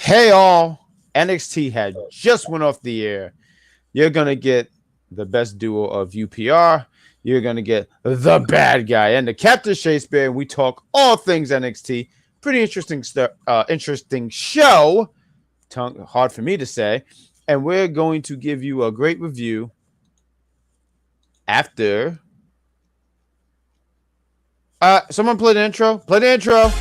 Hey all, NXT had just went off the air. You're gonna get the best duo of UPR. You're gonna get the bad guy and the Captain Shaykespeare. And we talk all things NXT. Pretty interesting stuff. Interesting show. Hard for me to say. And we're going to give you a great review after. Someone play the intro. Play the intro.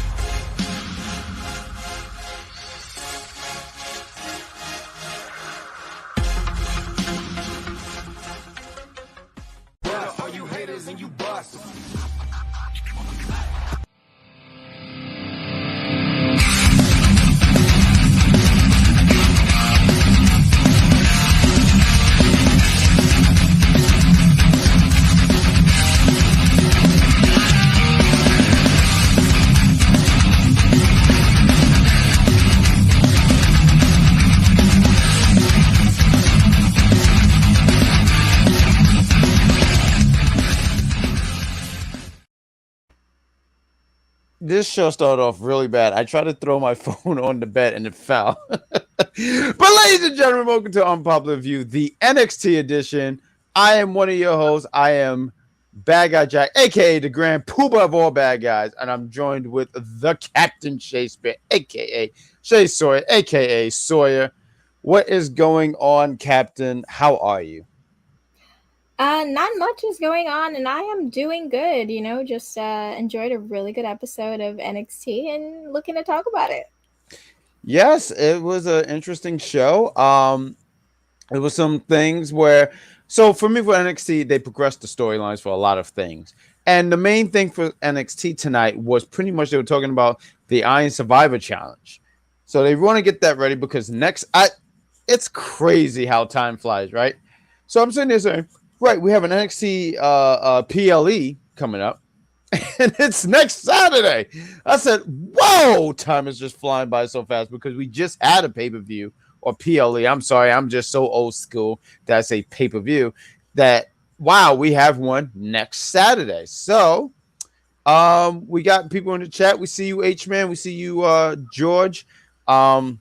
This show started off really bad. I tried to throw my phone on the bed and it fell. But ladies and gentlemen, welcome to Unpopular View, the NXT edition. I am one of your hosts. I am BadGuy Jack, a.k.a. the grand poobah of all bad guys. And I'm joined with the Captain Shaykespeare, a.k.a. Shay Sawyer, a.k.a. Sawyer. What is going on, Captain? How are you? Not much is going on, and I am doing good. Just enjoyed a really good episode of NXT and looking to talk about it. Yes, it was an interesting show. It was some things where, so for me, for NXT, they progressed the storylines for a lot of things. And the main thing for NXT tonight was pretty much they were talking about the Iron Survivor Challenge. So they want to get that ready because it's crazy how time flies, right? So I'm sitting there saying, right, we have an NXT PLE coming up, and it's next Saturday. I said, whoa, time is just flying by so fast because we just had a pay-per-view or PLE. I'm sorry, I'm just so old school that I say pay-per-view that, wow, we have one next Saturday. So we got people in the chat. We see you, H-Man. We see you, George. Our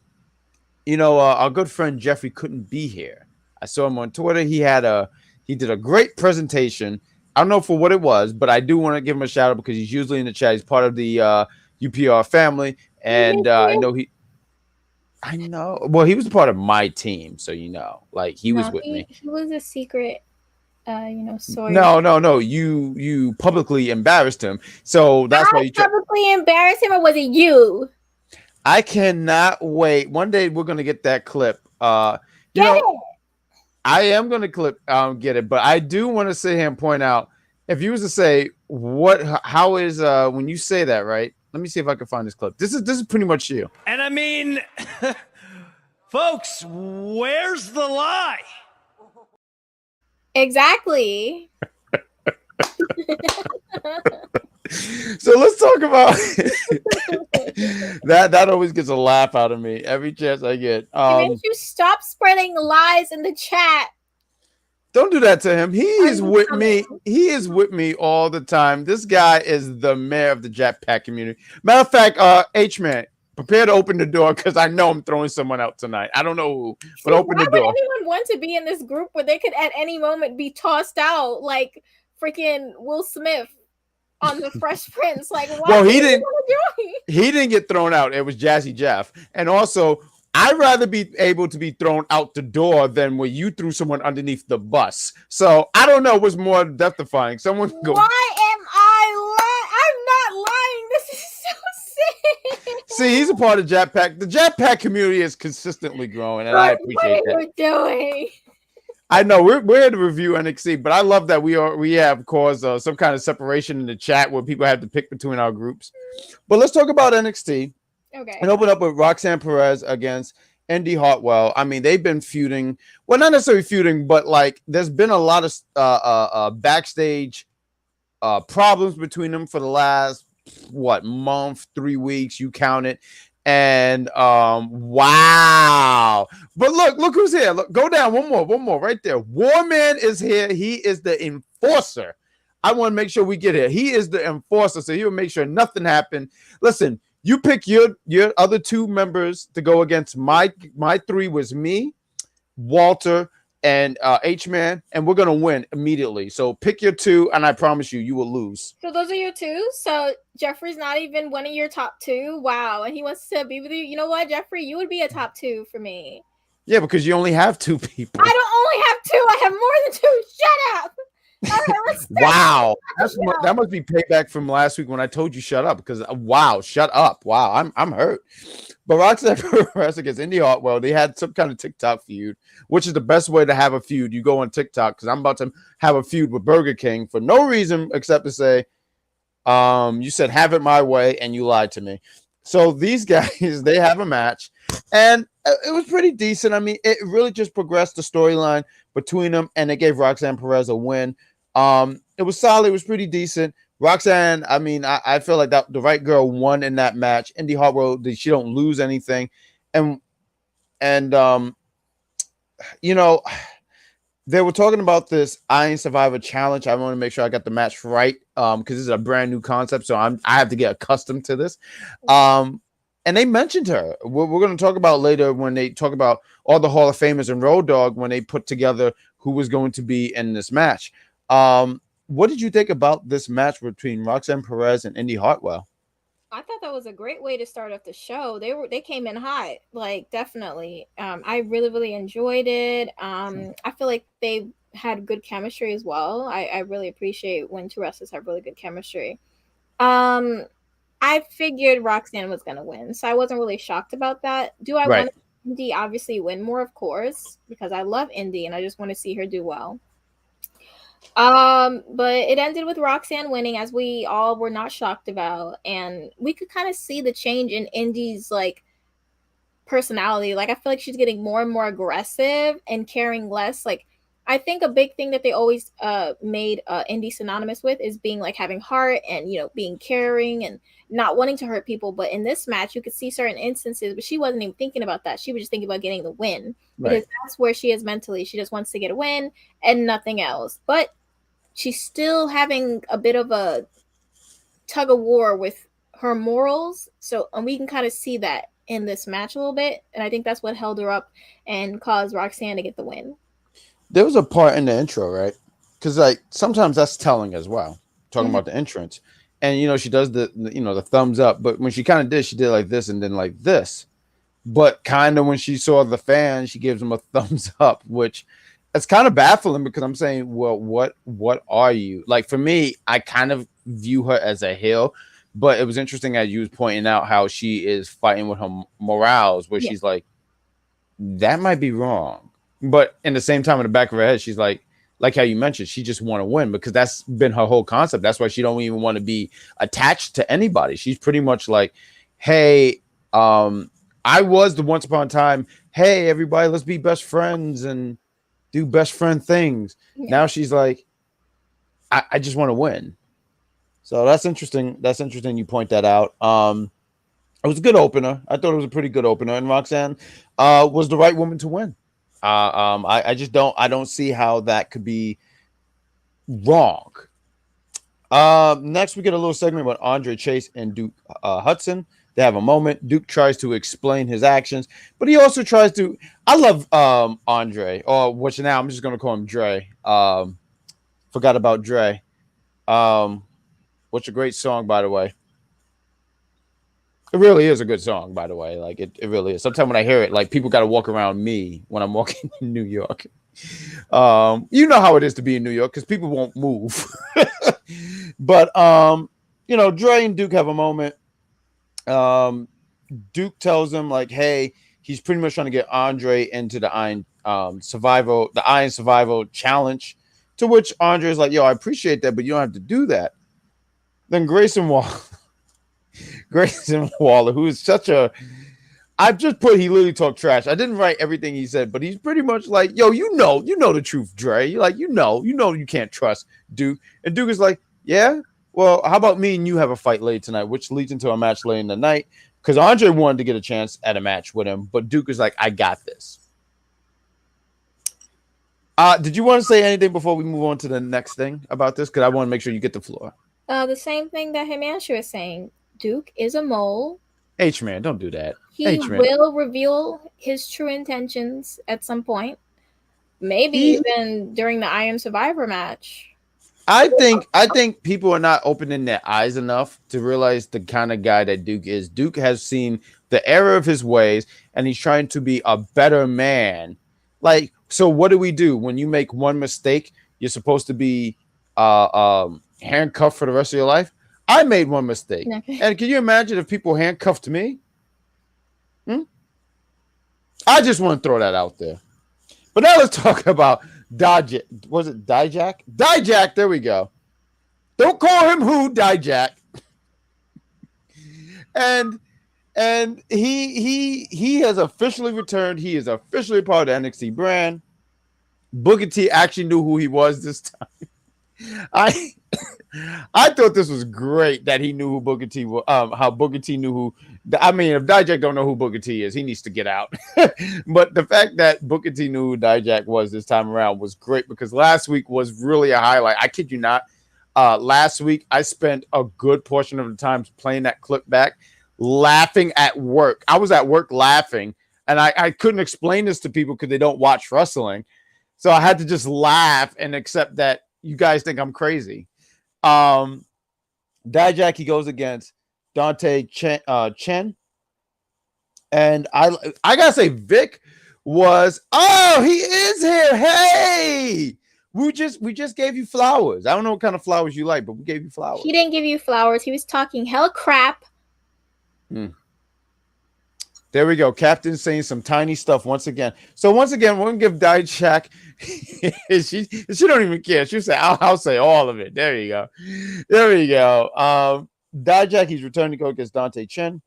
good friend Jeffrey couldn't be here. I saw him on Twitter. He did a great presentation. I don't know for what it was, but I do want to give him a shout out because he's usually in the chat. He's part of the UPR family, and I know. Well, he was part of my team, so he was with me. He was a secret, Sawyer. No. You publicly embarrassed him, so that's why you publicly embarrassed him, or was it you? I cannot wait. One day we're gonna get that clip. I am going to get it, but I do want to sit here and point out, if you was to say how is when you say that, right? Let me see if I can find this clip. This is pretty much you. And I mean, folks, where's the lie? Exactly. So let's talk about that always gets a laugh out of me every chance I get. Can you stop spreading lies in the chat? Don't do that to him. He is with me. He is with me all the time. This guy is the mayor of the Jetpack community. Matter of fact, H-Man, prepare to open the door because I know I'm throwing someone out tonight. I don't know who, but open the door. Why would anyone want to be in this group where they could at any moment be tossed out like freaking Will Smith on the Fresh Prince? Like, why? Well, he didn't get thrown out. It was Jazzy Jeff. And also, I'd rather be able to be thrown out the door than when you threw someone underneath the bus. So I don't know what's more death-defying. Someone go. Why am I lying? I'm not lying. This is so sick. See, he's a part of Jetpack. The Jetpack community is consistently growing, and I appreciate that. What are you doing? I know we're here to review NXT, but I love that we have caused some kind of separation in the chat where people have to pick between our groups. But let's talk about NXT. Okay. And open up with Roxanne Perez against Indi Hartwell. I mean, they've been feuding. Well, not necessarily feuding, but like there's been a lot of backstage problems between them for the last month, 3 weeks. You count it. And wow. But look who's here. Look, go down one more right there. Warman is here. He is the enforcer. I want to make sure we get here. He is the enforcer, so he will make sure nothing happened. Listen, You pick your other two members to go against my three was me, Walter, and H-Man, and we're gonna win immediately. So pick your two, and I promise you will lose. So those are your two. So Jeffrey's not even one of your top two. Wow, and he wants to be with you. You know what, Jeffrey? You would be a top two for me. Yeah, because you only have two people. I don't only have two. I have more than two. Shut up. All right, let's start. Wow, that must be payback from last week when I told you shut up. Because wow, shut up. Wow, I'm hurt. But Roxanne Perez against Indi Hartwell, they had some kind of TikTok feud, which is the best way to have a feud. You go on TikTok because I'm about to have a feud with Burger King for no reason except to say, you said have it my way and you lied to me. So these guys, they have a match, and it was pretty decent. I mean, it really just progressed the storyline between them, and it gave Roxanne Perez a win. It was solid. It was pretty decent. Roxanne, I mean, I feel like that the right girl won in that match. Indi Hartwell, she don't lose anything, and you know, they were talking about this Iron Survivor challenge. I want to make sure I got the match right, because this is a brand new concept, so I have to get accustomed to this. And they mentioned her. We're going to talk about later when they talk about all the Hall of Famers and Road Dogg when they put together who was going to be in this match. What did you think about this match between Roxanne Perez and Indi Hartwell? I thought that was a great way to start off the show. They came in hot, like definitely. I really enjoyed it. I feel like they had good chemistry as well. I really appreciate when two wrestlers have really good chemistry. I figured Roxanne was gonna win, so I wasn't really shocked about that. Do I want Indi obviously win more? Of course, because I love Indi and I just want to see her do well. But it ended with Roxanne winning, as we all were not shocked about, and we could kind of see the change in Indi's like personality. Like I feel like she's getting more and more aggressive and caring less. Like I think a big thing that they always made Indi synonymous with is being like having heart and being caring and not wanting to hurt people. But in this match, you could see certain instances, but she wasn't even thinking about that. She was just thinking about getting the win, because that's where she is mentally. She just wants to get a win and nothing else. But she's still having a bit of a tug of war with her morals. And we can kind of see that in this match a little bit. And I think that's what held her up and caused Roxanne to get the win. There was a part in the intro, right? Because like sometimes that's telling as well, talking about the entrance. And she does the thumbs up, but when she kind of did, she did like this and then like this. But kind of when she saw the fan, she gives them a thumbs up, which it's kind of baffling, because I'm saying, well, what are you? Like for me, I kind of view her as a heel, but it was interesting as you was pointing out how she is fighting with her morals, where she's like, that might be wrong. But in the same time, in the back of her head, she's like how you mentioned, she just want to win, because that's been her whole concept. That's why she don't even want to be attached to anybody. She's pretty much like, hey, I was the once upon a time, hey, everybody, let's be best friends and do best friend things. Now she's like, I just want to win. So that's interesting. That's interesting you point that out. It was a good opener. I thought it was a pretty good opener, and Roxanne was the right woman to win. I just don't see how that could be wrong. Next we get a little segment about Andre Chase and Duke Hudson. They have a moment. Duke tries to explain his actions, but he also tries to. I love Andre, or which now I'm just gonna call him Dre. Forgot about Dre. Which a great song, by the way. It really is a good song, by the way. Like it really is. Sometimes when I hear it, like people got to walk around me when I'm walking in New York. You know how it is to be in New York, because people won't move. But Dre and Duke have a moment. Duke tells him like, hey, he's pretty much trying to get Andre into the Iron Survival challenge. To which Andre is like, yo, I appreciate that, but you don't have to do that. Then Grayson Waller, who is such a, I just put he literally talked trash. I didn't write everything he said, but he's pretty much like, yo, you know the truth, Dre. You're like, you know you can't trust Duke. And Duke is like, yeah, well, how about me and you have a fight late tonight, which leads into a match late in the night, because Andre wanted to get a chance at a match with him, but Duke is like, I got this. Did you want to say anything before we move on to the next thing about this? Because I want to make sure you get the floor. The same thing that Himanshu is saying. Duke is a mole. H-Man, don't do that. He H-Man. will reveal his true intentions at some point. Maybe even during the I Am Survivor match. I think people are not opening their eyes enough to realize the kind of guy that Duke is. Duke has seen the error of his ways, and he's trying to be a better man. Like, so what do we do when you make one mistake? You're supposed to be handcuffed for the rest of your life. I made one mistake, and can you imagine if people handcuffed me? I just want to throw that out there. But now let's talk about Dijak. Was it Dijak? Dijak, there we go. Don't call him who, Dijak. And he has officially returned. He is officially part of the NXT brand. Booker T actually knew who he was this time. I thought this was great that he knew who Booker T was. How Booker T knew who. I mean, if Dijak don't know who Booker T is, he needs to get out. But the fact that Booker T knew who Dijak was this time around was great because last week was really a highlight. I kid you not. Last week I spent a good portion of the time playing that clip back, laughing at work. I was at work laughing, and I couldn't explain this to people because they don't watch wrestling. So I had to just laugh and accept that you guys think I'm crazy. Dijak, he goes against Dante Chen. And I gotta say, Vic was, oh, he is here. Hey, we just gave you flowers. I don't know what kind of flowers you like, but we gave you flowers. He didn't give you flowers. He was talking hell crap. There we go. Captain saying some tiny stuff once again. So once again, we're gonna give Dijak. she don't even care. She'll say, I'll say all of it. There you go. There we go. Dijak, he's returning to go against Dante Chen.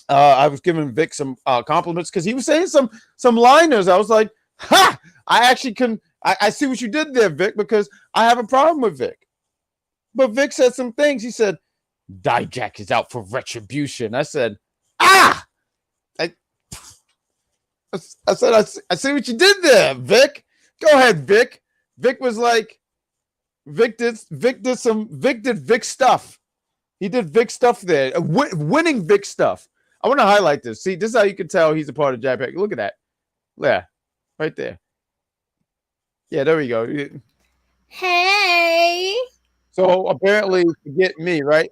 I was giving Vic some compliments because he was saying some liners. I was like, ha! I actually can. I see what you did there, Vic, because I have a problem with Vic. But Vic said some things. He said, Dijak is out for retribution. I said, ah! I said, I see what you did there, Vic. Go ahead, Vic. Vic was like, Vic did Vic stuff. He did Vic stuff there. Winning Vic stuff. I want to highlight this. See, this is how you can tell he's a part of Japan. Look at that. Yeah, right there. Yeah, there we go. Hey. So apparently, forget me, right?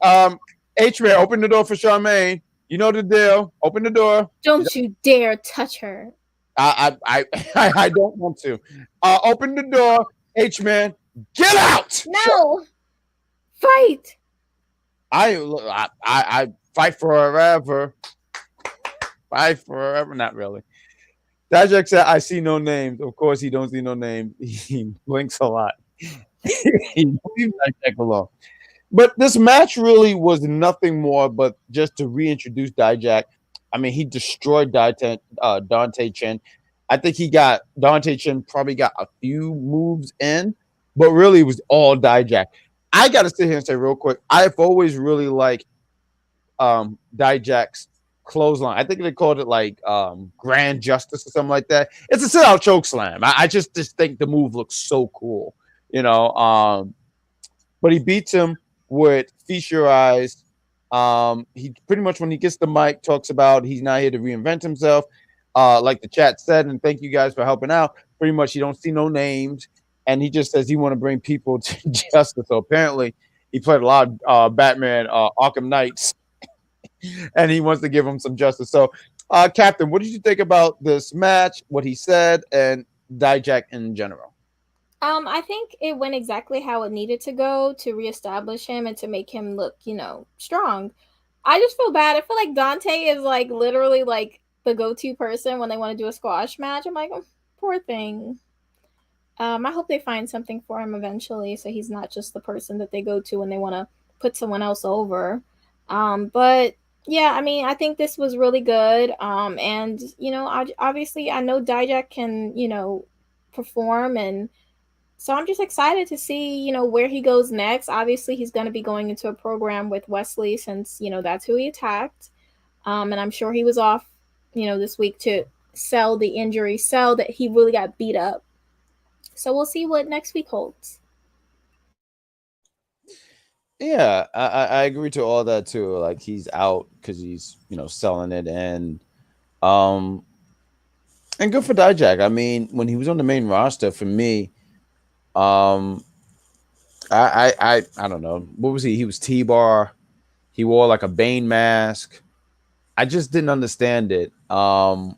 H-Man, open the door for Charmaine. You know the deal. Open the door. Don't you dare touch her. I don't want to. Open the door. H-Man, get out. No. Fight. I fight forever. Fight forever. Not really. Dijak said, I see no names. Of course, he don't see no names. He blinks a lot. He leaves Dijak alone. But this match really was nothing more but just to reintroduce Dijak. I mean, he destroyed Dante Chen. I think Dante Chen probably got a few moves in, but really it was all Dijak. I got to sit here and say real quick, I've always really liked Dijak's clothesline. I think they called it like Grand Justice or something like that. It's a sit-out choke slam. I just think the move looks so cool, you know. But he beats him with Feast Your Eyes. He pretty much, when he gets the mic, talks about he's not here to reinvent himself. Like the chat said, and thank you guys for helping out. Pretty much, you don't see no names, and he just says he want to bring people to justice. So apparently, he played a lot of Batman, Arkham Knights, and he wants to give him some justice. So, Captain, what did you think about this match? What he said, and Dijak in general? I think it went exactly how it needed to go to reestablish him and to make him look, strong. I just feel bad. I feel like Dante is like literally like the go-to person when they want to do a squash match. I'm like, oh, poor thing. I hope they find something for him eventually so he's not just the person that they go to when they want to put someone else over. But yeah, I mean, I think this was really good. And obviously I know Dijak can, perform, and so I'm just excited to see, where he goes next. Obviously, he's going to be going into a program with Wesley since, that's who he attacked. And I'm sure he was off, this week to sell the injury, sell that he really got beat up. So we'll see what next week holds. Yeah, I agree to all that too. Like he's out because he's selling it, um and good for Dijak. I mean, when he was on the main roster, for me, um I don't know, what was he? He was T-Bar. He wore like a Bane mask. I just didn't understand it. And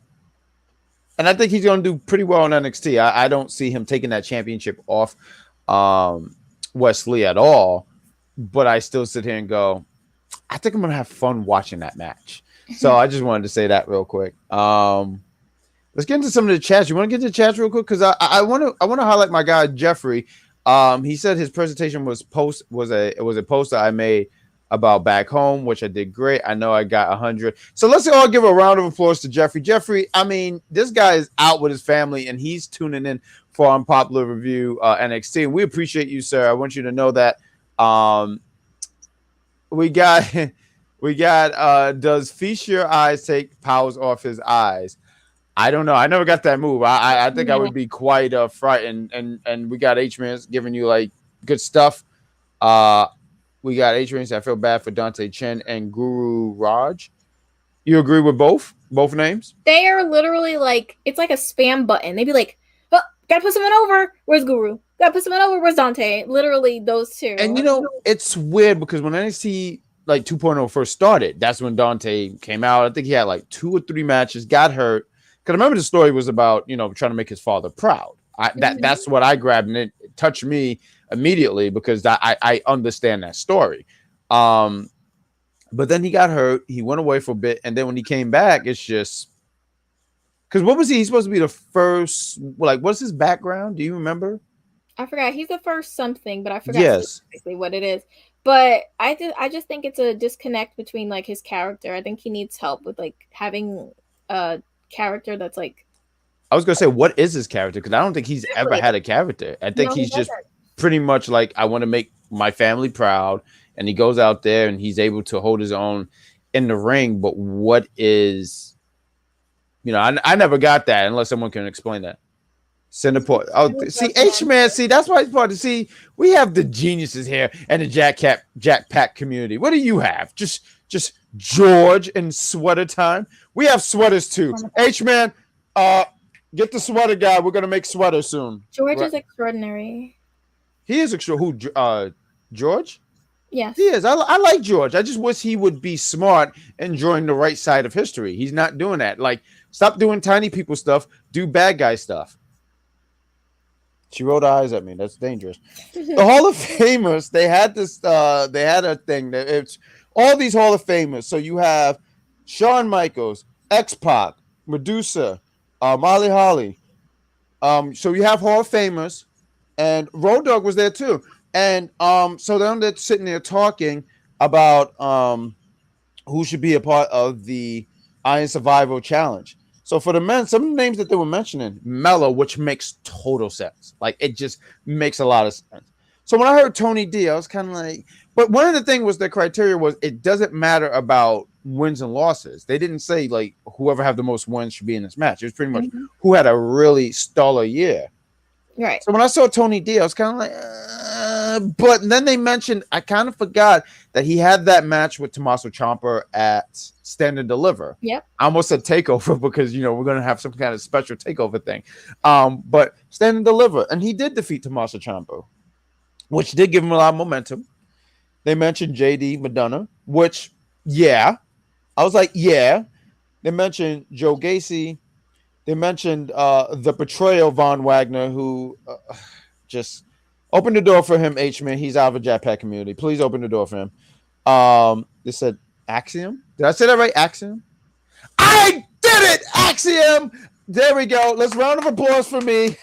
I think he's going to do pretty well in NXT. I don't see him taking that championship off Wesley at all. But I still sit here and go, I think I'm going to have fun watching that match. So I just wanted to say that real quick. Let's get into some of the chats. You want to get into the chats real quick? Because I want to highlight my guy Jeffrey. He said his presentation was a poster I made about back home, which I did great. I know I got 100. So let's all give a round of applause to Jeffrey. Jeffrey, I mean, this guy is out with his family and he's tuning in for Unpopular Review NXT. And we appreciate you, sir. I want you to know that. We got does feast your eyes take powers off his eyes? I don't know. I never got that move. I think I would be quite frightened. And we got H-Man giving you like good stuff. We got H-Man. I feel bad for Dante Chen and Guru Raj. You agree with both names? They are literally like, it's like a spam button. They'd be like, oh, gotta put someone over. Where's Guru? Gotta put someone over. Where's Dante? Literally those two. And it's weird because when NXT like 2.0 first started, that's when Dante came out. I think he had like 2 or 3 matches, got hurt. Because I remember the story was about, trying to make his father proud. That's what I grabbed, and it touched me immediately because I understand that story. But then he got hurt. He went away for a bit. And then when he came back, it's just because what was he? He's supposed to be the first. Like, what's his background? Do you remember? I forgot. He's the first something, but I forgot specifically what it is. But I just think it's a disconnect between like his character. I think he needs help with like having a character that's like. I was gonna say, what is his character? Because I don't think he's ever had a character. I think he's just pretty much like, I want to make my family proud, and he goes out there and he's able to hold his own in the ring. But what is, I never got that unless someone can explain that. Singapore. Oh, see, H-Man. See, that's why it's part to see. We have the geniuses here and the Jack Pack community. What do you have? Just George and sweater time. We have sweaters too. H-Man, get the sweater guy. We're gonna make sweaters soon. George is extraordinary. He is extraordinary. Who? George? Yes, he is. I like George. I just wish he would be smart and join the right side of history. He's not doing that. Like, stop doing tiny people stuff. Do bad guy stuff. She rolled eyes at me. That's dangerous. The Hall of Famers, they had this. They had a thing that it's all these Hall of Famers. So you have Shawn Michaels, X-Pac, Medusa, Molly Holly. So you have Hall of Famers, and Road Dogg was there too. And so they're sitting there talking about who should be a part of the Iron Survival Challenge. So for the men, some of the names that they were mentioning, Mello, which makes total sense. Like, it just makes a lot of sense. So when I heard Tony D, I was kind of like, but one of the things was the criteria was it doesn't matter about wins and losses. They didn't say like whoever have the most wins should be in this match. It was pretty much who had a really stellar year. Right. So when I saw Tony D, I was kind of like, but then they mentioned, I kind of forgot that he had that match with Tommaso Ciampa at Stand and Deliver. Yep. I almost said takeover because, we're going to have some kind of special takeover thing. But Stand and Deliver. And he did defeat Tommaso Ciampa, which did give him a lot of momentum. They mentioned JD Madonna, which, yeah. I was like, yeah. They mentioned Joe Gacy. They mentioned the betrayal Von Wagner, who just open the door for him, H-Man. He's out of the Jetpack community. Please open the door for him. They said Axiom. Did I say that right? Axiom? I did it! Axiom! There we go. Let's round of applause for me.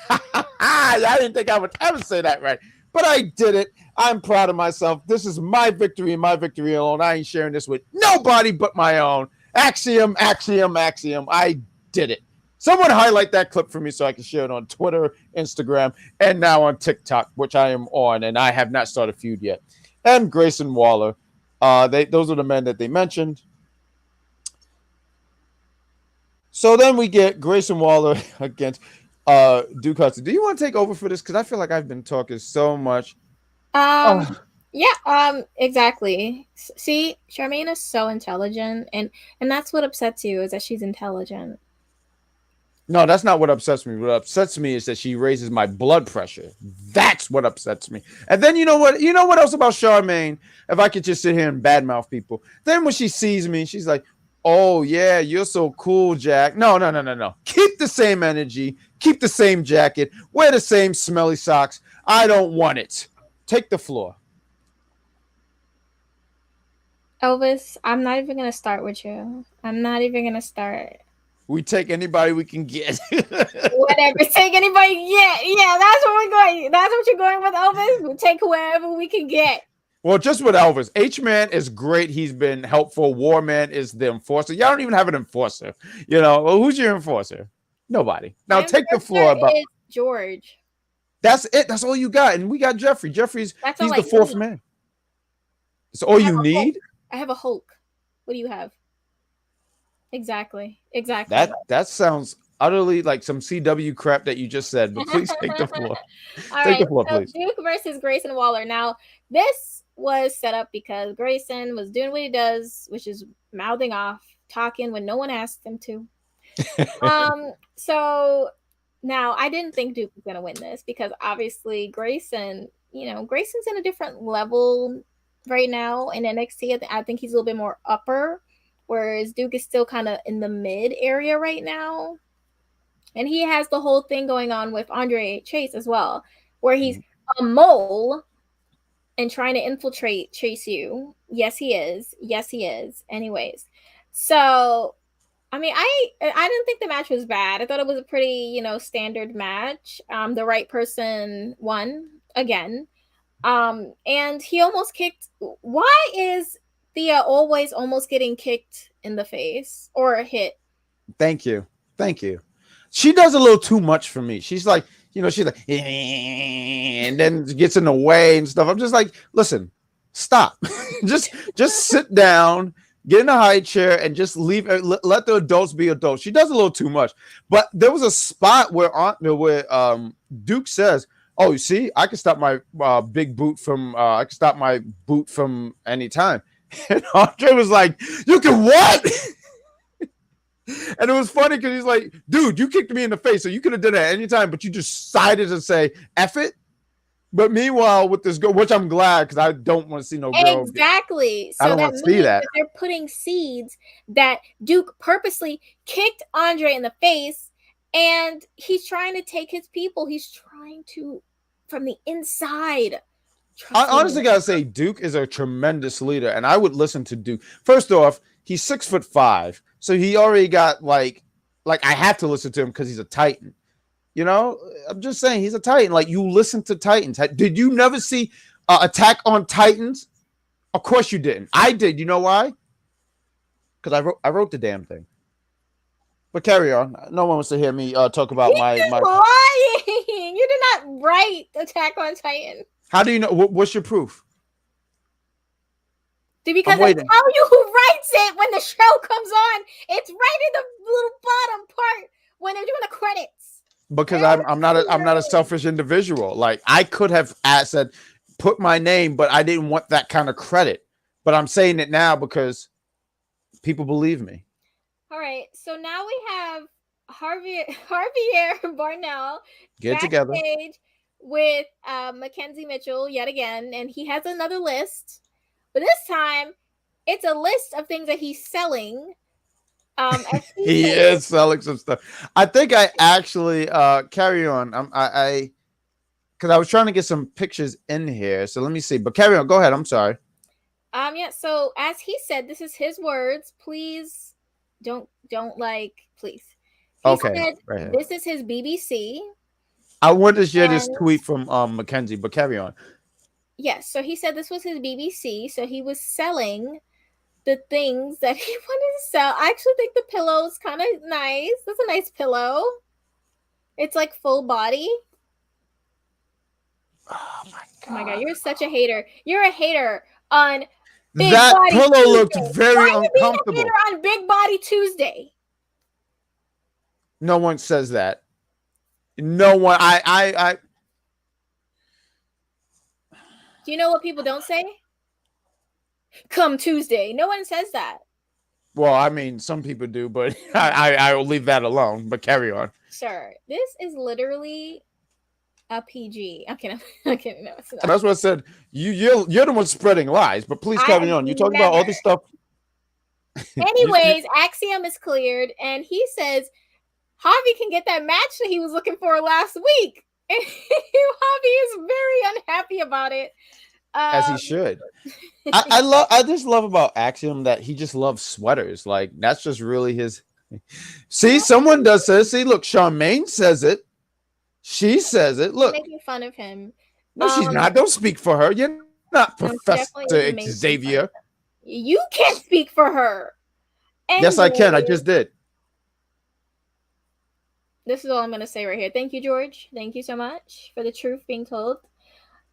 I didn't think I would ever say that right, but I did it. I'm proud of myself. This is my victory and my victory alone. I ain't sharing this with nobody but my own. Axiom, Axiom, Axiom. I did it. Someone highlight that clip for me so I can share it on Twitter, Instagram, and now on TikTok, which I am on, and I have not started a feud yet. And Grayson Waller. Those are the men that they mentioned. So then we get Grayson Waller against Duke Hudson. Do you want to take over for this? Because I feel like I've been talking so much. Yeah, exactly. See, Charmaine is so intelligent, and that's what upsets you is that she's intelligent. No, that's not what upsets me. What upsets me is that she raises my blood pressure. That's what upsets me. And then you know what? You know what else about Charmaine? If I could just sit here and badmouth people, then when she sees me, she's like, "Oh yeah, you're so cool, Jack." No, no, no, no, no. Keep the same energy. Keep the same jacket. Wear the same smelly socks. I don't want it. Take the floor. Elvis, I'm not even gonna start with you. I'm not even gonna start. We take anybody we can get. Whatever, take anybody. Yeah, that's what we're going. That's what you're going with, Elvis. We'll take whoever we can get. Well, just with Elvis, H-Man is great. He's been helpful. Warman is the enforcer. Y'all don't even have an enforcer. You know, well, who's your enforcer? Nobody. Now My take the enforcer floor. About is George. that's it. That's all you got. And we got Jeffrey. Jeffrey's That's he's all the I fourth need. man. It's all I have you a Hulk. need. I have a Hulk. What do you have? Exactly. That sounds utterly like some CW crap that you just said. But please take the floor. All Take right. the floor, So please. Duke versus Grayson Waller. Now, this was set up because Grayson was doing what he does, which is mouthing off, talking when no one asked him to. So now I didn't think Duke was gonna win this because obviously Grayson, Grayson's in a different level right now in NXT. I think he's a little bit more upper, whereas Duke is still kind of in the mid area right now. And he has the whole thing going on with Andre Chase as well, where he's a mole and trying to infiltrate Chase U. Yes, he is. Yes, he is. Anyways, so I mean, I didn't think the match was bad. I thought it was a pretty, standard match. The right person won again. And he almost kicked. Why is Thea always almost getting kicked in the face or hit? Thank you. Thank you. She does a little too much for me. She's like, she's like, and then gets in the way and stuff. I'm just like, listen, stop. just sit down, get in a high chair, and just leave. Let the adults be adults. She does a little too much. But there was a spot where Duke says, "Oh, you see, I can stop my big boot from. I can stop my boot from any time." And Andre was like, "You can what?" And it was funny because he's like, dude, you kicked me in the face, so you could have done that anytime, but you decided to say F it. But meanwhile, with this girl, which I'm glad because I don't want to see no girl. Exactly. I So don't that want to see means that. that they're putting seeds that Duke purposely kicked Andre in the face, and he's trying to take his people. He's trying to from the inside. I honestly gotta say, Duke is a tremendous leader, and I would listen to Duke. First off, he's 6'5", so he already got like I have to listen to him because he's a Titan. I'm just saying he's a Titan. Like you listen to Titans. Did you never see Attack on Titans? Of course you didn't. I did. You know why? Because I wrote the damn thing. But carry on. No one wants to hear me talk about my. Lying. You did not write Attack on Titan. How do you know? What's your proof? Because I tell you who writes it when the show comes on. It's right in the little bottom part when they're doing the credits. Because I'm not a selfish individual. Like I could have said put my name, but I didn't want that kind of credit. But I'm saying it now because people believe me. All right. So now we have Javier Barnell get together with Mackenzie Mitchell yet again, and he has another list, but this time it's a list of things that he's selling. He is selling some stuff. I think I actually carry on. I because I was trying to get some pictures in here, so let me see. But carry on. Go ahead. I'm sorry. Yeah. So as he said, this is his words. Please don't please. He said, right, this is his BBC. I want to share this tweet from Mackenzie, but carry on. Yes. So he said this was his BBC. So he was selling the things that he wanted to sell. I actually think the pillow is kind of nice. That's a nice pillow. It's like full body. Oh my god! Oh my god! You're such a hater. You're a hater on Big that Body pillow Tuesday. Looked very uncomfortable. Why are you being a hater on Big Body Tuesday? No one says that. No one. Do Do you know what people don't say? Come Tuesday. No one says that. Well, I mean, some people do, but I will leave that alone. But carry on. Sure. This is literally a PG. Okay, no, it's not. That's what I said. You're the one spreading lies, but please carry on. You talk about all this stuff. Anyways, Axiom is cleared, and he says Javi can get that match that he was looking for last week. And Javi is very unhappy about it. As he should. I just love about Axiom that he just loves sweaters. Like, that's just really his. See, someone does say, see, look, Charmaine says it. She says it. Look. Making fun of him. No, she's not. Don't speak for her. You're not Professor Xavier. You can't speak for her. Anyway, yes, I can. I just did. This is all I'm going to say right here. Thank you, George. Thank you so much for the truth being told.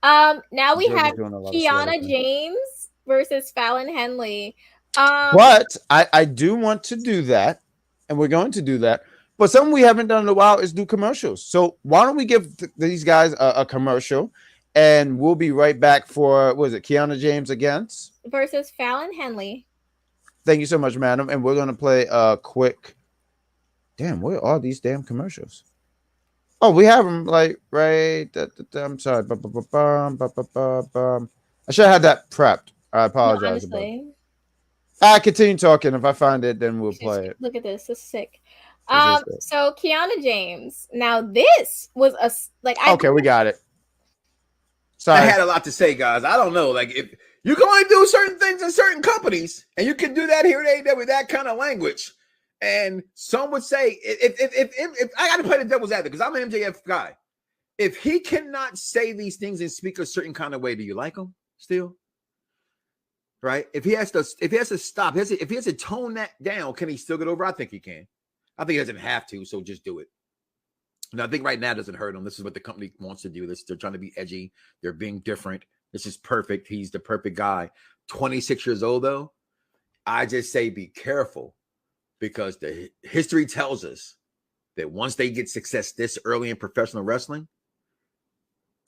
Now we have Kiana James versus Fallon Henley. But I do want to do that, and we're going to do that. But something we haven't done in a while is do commercials. So why don't we give these guys a commercial, and we'll be right back for, what is it, Kiana James against? Versus Fallon Henley. Thank you so much, madam. And we're going to play a quick... Damn, where are these damn commercials? Oh, we have them like right. I'm sorry. I should have had that prepped. I apologize. No, I continue talking. If I find it, then we'll play it. Look at this. This is sick. So Kiana James. Now this was a okay, we got it. Sorry, I had a lot to say, guys. I don't know. Like, if you can only do certain things in certain companies, and you can do that here at AEW with that kind of language. And some would say, if I got to play the devil's advocate, because I'm an MJF guy. If he cannot say these things and speak a certain kind of way, do you like him still? Right? If he has to stop, if he has to tone that down, can he still get over? I think he can. I think he doesn't have to, so just do it. And I think right now it doesn't hurt him. This is what the company wants to do. They're trying to be edgy. They're being different. This is perfect. He's the perfect guy. 26 years old, though. I just say be careful. Because the history tells us that once they get success this early in professional wrestling,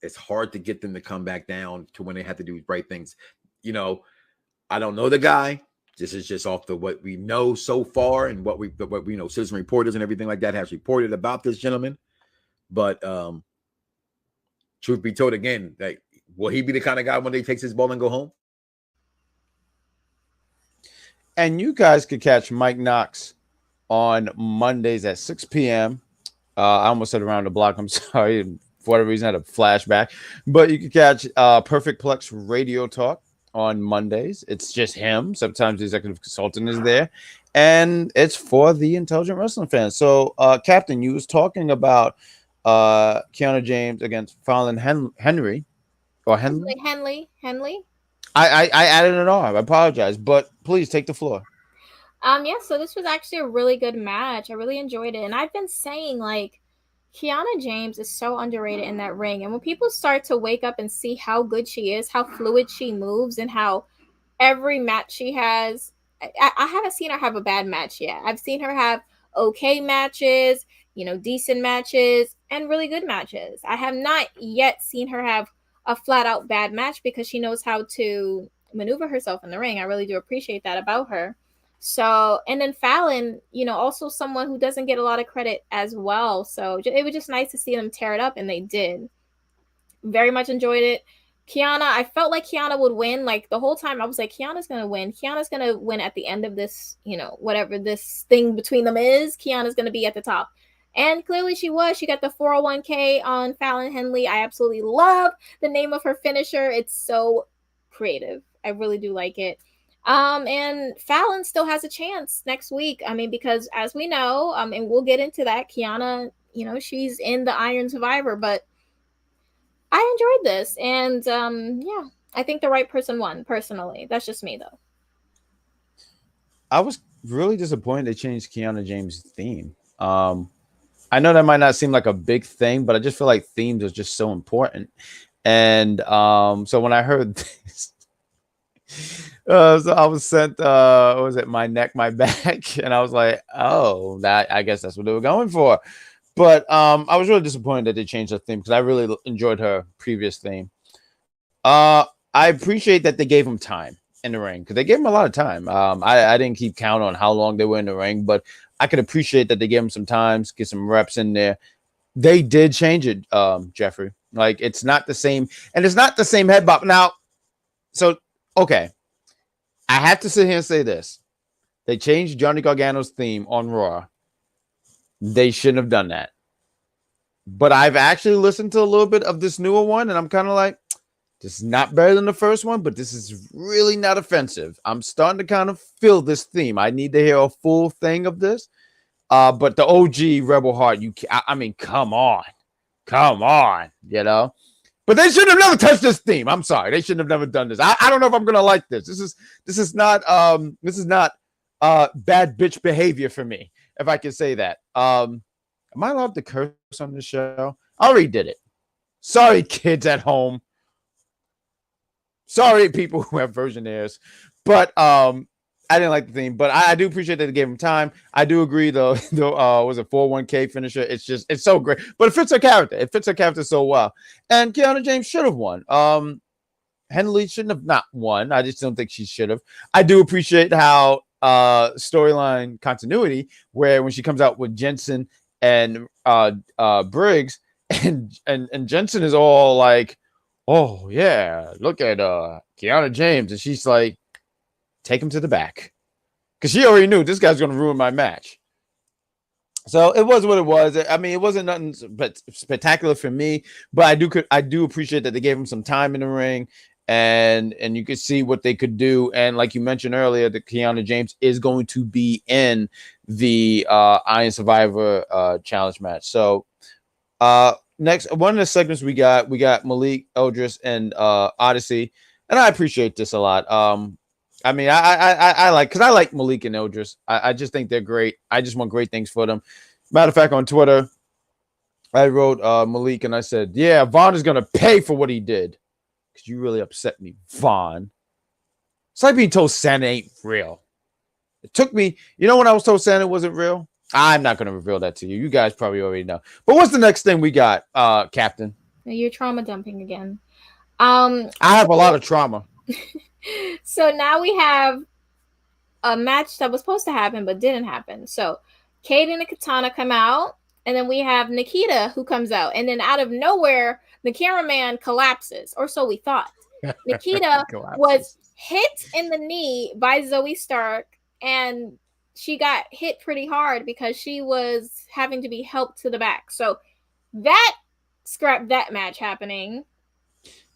it's hard to get them to come back down to when they have to do right things. You know, I don't know the guy. This is just off the what we know so far and what we know, citizen reporters and everything like that has reported about this gentleman. But truth be told, again, like, will he be the kind of guy when he takes his ball and go home? And you guys could catch Mike Knox on Mondays at 6 p.m. I almost said around the block. I'm sorry. For whatever reason, I had a flashback. But you can catch Perfect Plex Radio Talk on Mondays. It's just him. Sometimes the executive consultant is there. And it's for the intelligent wrestling fans. So, Captain, you was talking about Kiana James against Fallon Henry. Or Henley? Henley. I added an R. I apologize, but please take the floor. Yeah, so this was actually a really good match. I really enjoyed it. And I've been saying, like, Kiana James is so underrated in that ring. And when people start to wake up and see how good she is, how fluid she moves, and how every match she has, I haven't seen her have a bad match yet. I've seen her have okay matches, decent matches, and really good matches. I have not yet seen her have a flat out bad match because she knows how to maneuver herself in the ring. I really do appreciate that about her. So, and then Fallon, also someone who doesn't get a lot of credit as well. So it was just nice to see them tear it up, and they did. Very much enjoyed it. Kiana, I felt like Kiana would win. Like the whole time I was like, Kiana's going to win. Kiana's going to win at the end of this, whatever this thing between them is. Kiana's going to be at the top. And clearly she was. She got the 401k on Fallon Henley. I absolutely love the name of her finisher. It's so creative. I really do like it. And Fallon still has a chance next week. I mean, because as we know, and we'll get into that, Kiana, she's in the Iron Survivor, but I enjoyed this. And yeah, I think the right person won, personally. That's just me, though. I was really disappointed they changed Kiana James' theme. I know that might not seem like a big thing, but I just feel like themes are just so important. And so when I heard this, so I was sent, what was it, My Neck, My Back? And I was like, oh, I guess that's what they were going for. But I was really disappointed that they changed the theme because I really enjoyed her previous theme. I appreciate that they gave him time in the ring because they gave him a lot of time. I didn't keep count on how long they were in the ring, but I could appreciate that they gave him some time, get some reps in there. They did change it, Jeffrey. Like it's not the same, and it's not the same head bop now. So okay, I have to sit here and say this: they changed Johnny Gargano's theme on Raw. They shouldn't have done that. But I've actually listened to a little bit of this newer one, and I'm kind of like, this is not better than the first one, but this is really not offensive. I'm starting to kind of feel this theme. I need to hear a full thing of this. But the OG Rebel Heart, I mean, come on, you know. But they should have never touched this theme. I'm sorry, they shouldn't have never done this. I don't know if I'm gonna like this. This is not bad bitch behavior for me, if I can say that. Am I allowed to curse on this show? I already did it. Sorry, kids at home. Sorry, people who have versionaires. But I didn't like the theme. But I do appreciate that they gave him time. I do agree, though. Was a 4-1K finisher. It's so great. But it fits her character. It fits her character so well. And Kiana James should have won. Henley shouldn't have not won. I just don't think she should have. I do appreciate how storyline continuity, where when she comes out with Jensen and Briggs, and Jensen is all like, oh yeah, look at Kiana James, and she's like, take him to the back, because she already knew this guy's gonna ruin my match. So it was what it was. I mean, it wasn't nothing but spectacular for me, but I do appreciate that they gave him some time in the ring, and you could see what they could do. And like you mentioned earlier, that Kiana James is going to be in the Iron Survivor challenge match. So next, one of the segments we got Malik, Eldris, and Odyssey, and I appreciate this a lot. I mean, I like Malik and Eldris. I just think they're great. I just want great things for them. Matter of fact, on Twitter, I wrote Malik and I said, yeah, Vaughn is gonna pay for what he did. Because you really upset me, Vaughn. It's like being told Santa ain't real. It took me, when I was told Santa wasn't real? I'm not going to reveal that to you. You guys probably already know. But what's the next thing we got, Captain? You're trauma dumping again. I have a lot of trauma. So now we have a match that was supposed to happen but didn't happen. So Kayden and Katana come out, and then we have Nikkita who comes out, and then out of nowhere, the cameraman collapses, or so we thought. Nikkita was hit in the knee by Zoe Stark, and she got hit pretty hard because she was having to be helped to the back. So that scrapped that match happening.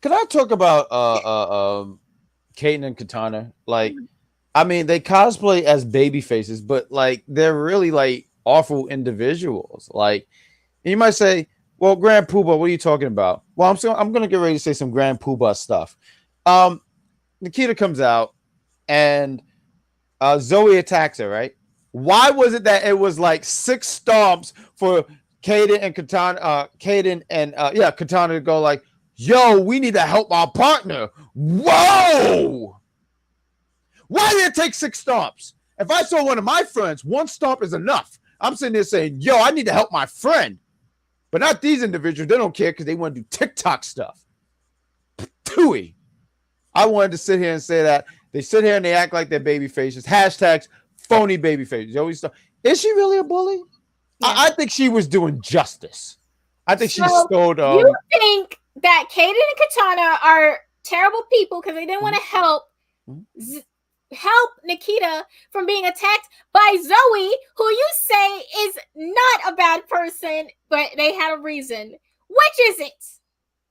Can I talk about Kayden and Katana? Like, I mean, they cosplay as baby faces, but like they're really like awful individuals. Like, you might say, well, Grand Poobah, what are you talking about? Well, I'm going to get ready to say some Grand Poobah stuff. Nikkita comes out and Zoe attacks her, right? Why was it that it was like 6 stomps for Kayden and Katana, Katana to go like, yo, we need to help our partner. Whoa! Why did it take 6 stomps? If I saw one of my friends, 1 stomp is enough. I'm sitting there saying, yo, I need to help my friend. But not these individuals. They don't care because they want to do TikTok stuff. Tooey. I wanted to sit here and say that. They sit here and they act like they're baby faces. Hashtags phony baby faces. Is she really a bully? Yeah. I think she was doing justice. I think she stole. You think that Kayden and Katana are terrible people because they didn't want to help Nikkita from being attacked by Zoe, who you say is not a bad person, but they had a reason. Which is it?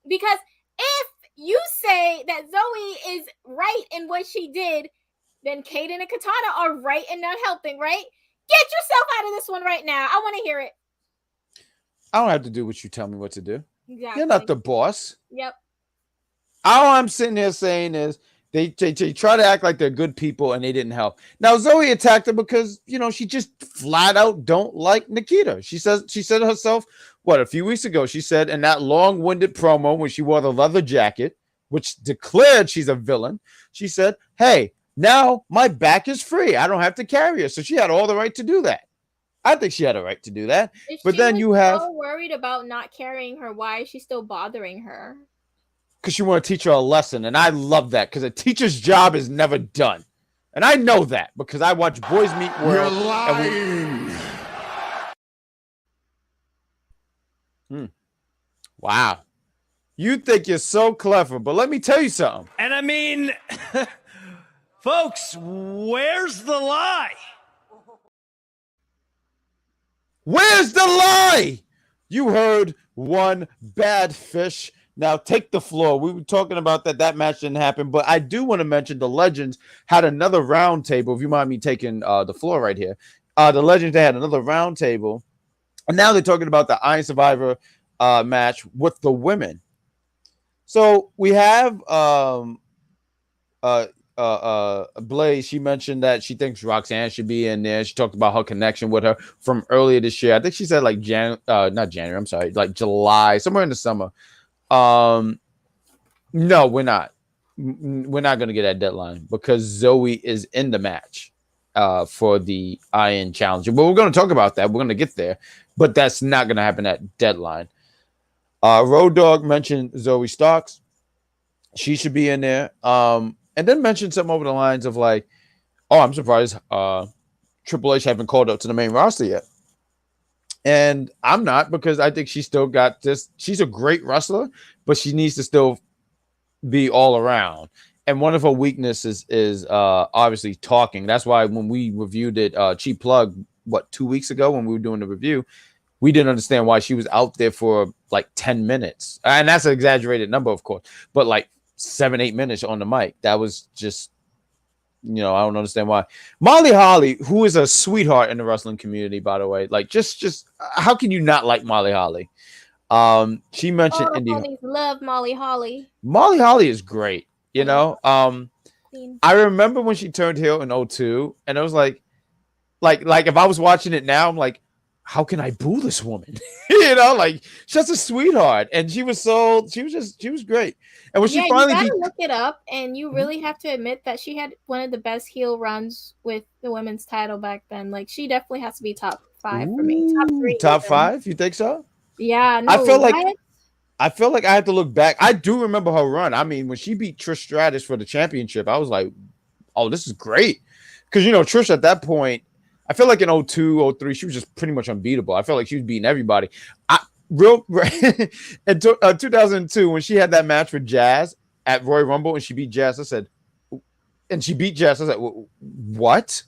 Because if you say that Zoe is right in what she did, then Kayden and Katana are right in not helping, right? Get yourself out of this one right now. I want to hear it. I don't have to do what you tell me what to do. Exactly. You're not the boss. Yep. All I'm sitting here saying is they try to act like they're good people and they didn't help. Now Zoe attacked her because she just flat out don't like Nikkita. She said herself, a few weeks ago, she said in that long-winded promo when she wore the leather jacket, which declared she's a villain, she said, hey, now my back is free. I don't have to carry her. So she had all the right to do that. I think she had a right to do that. If but then you have so worried about not carrying her, why is she still bothering her? because she want to teach her a lesson. And I love that because a teacher's job is never done. And I know that because I watch Boys Meet World. You're lying. Wow. You think you're so clever, but let me tell you something. And I mean, folks, where's the lie? Where's the lie? You heard one bad fish. Now take the floor. We were talking about that match didn't happen, but I do want to mention the Legends had another round table. If you mind me taking the floor right here. The Legends, they had another round table. And now they're talking about the Iron Survivor match with the women. So we have Blaze. She mentioned that she thinks Roxanne should be in there. She talked about her connection with her from earlier this year. I think she said like not January. I'm sorry, like July, somewhere in the summer. No, we're not. We're not going to get that deadline because Zoe is in the match for the Iron Challenger. But we're going to talk about that. We're going to get there, but that's not going to happen at deadline. Road Dogg mentioned Zoe Starks. She should be in there. And then mentioned something over the lines of like, oh, I'm surprised Triple H haven't called up to the main roster yet. And I'm not, because I think she's still got this. She's a great wrestler, but she needs to still be all around. And one of her weaknesses is obviously talking. That's why when we reviewed it, Cheap Plug, 2 weeks ago when we were doing the review, we didn't understand why she was out there for like 10 minutes. And that's an exaggerated number, of course, but like 7-8 minutes on the mic. That was just, I don't understand why. Molly Holly, who is a sweetheart in the wrestling community, by the way, like just how can you not like Molly Holly? She mentioned Indi. Love Molly Holly. Molly Holly is great, I remember when she turned heel in 2002, and I was like if I was watching it now, I'm like, how can I boo this woman? Like she's a sweetheart, and she was great. And when she finally you gotta look it up, and you really have to admit that she had one of the best heel runs with the women's title back then. Like she definitely has to be top 5 for me. Top 3. Top 5? You think so? Yeah. No, I feel like I have to look back. I do remember her run. I mean, when she beat Trish Stratus for the championship, I was like, oh, this is great. Because Trish at that point, I feel like in 2002, 2003, she was just pretty much unbeatable. I felt like she was beating everybody. In 2002, when she had that match with Jazz at Royal Rumble and she beat Jazz, I said, what?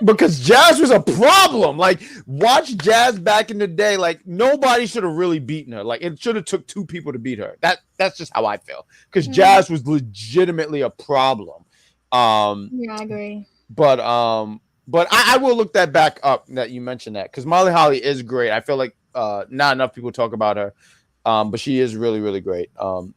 Because Jazz was a problem. Like, watch Jazz back in the day. Like, nobody should have really beaten her. Like, it should have took 2 people to beat her. That's just how I feel. Because Jazz was legitimately a problem. Yeah, I agree. But I will look that back up that you mentioned that, because Molly Holly is great. I feel like not enough people talk about her, but she is really, really great.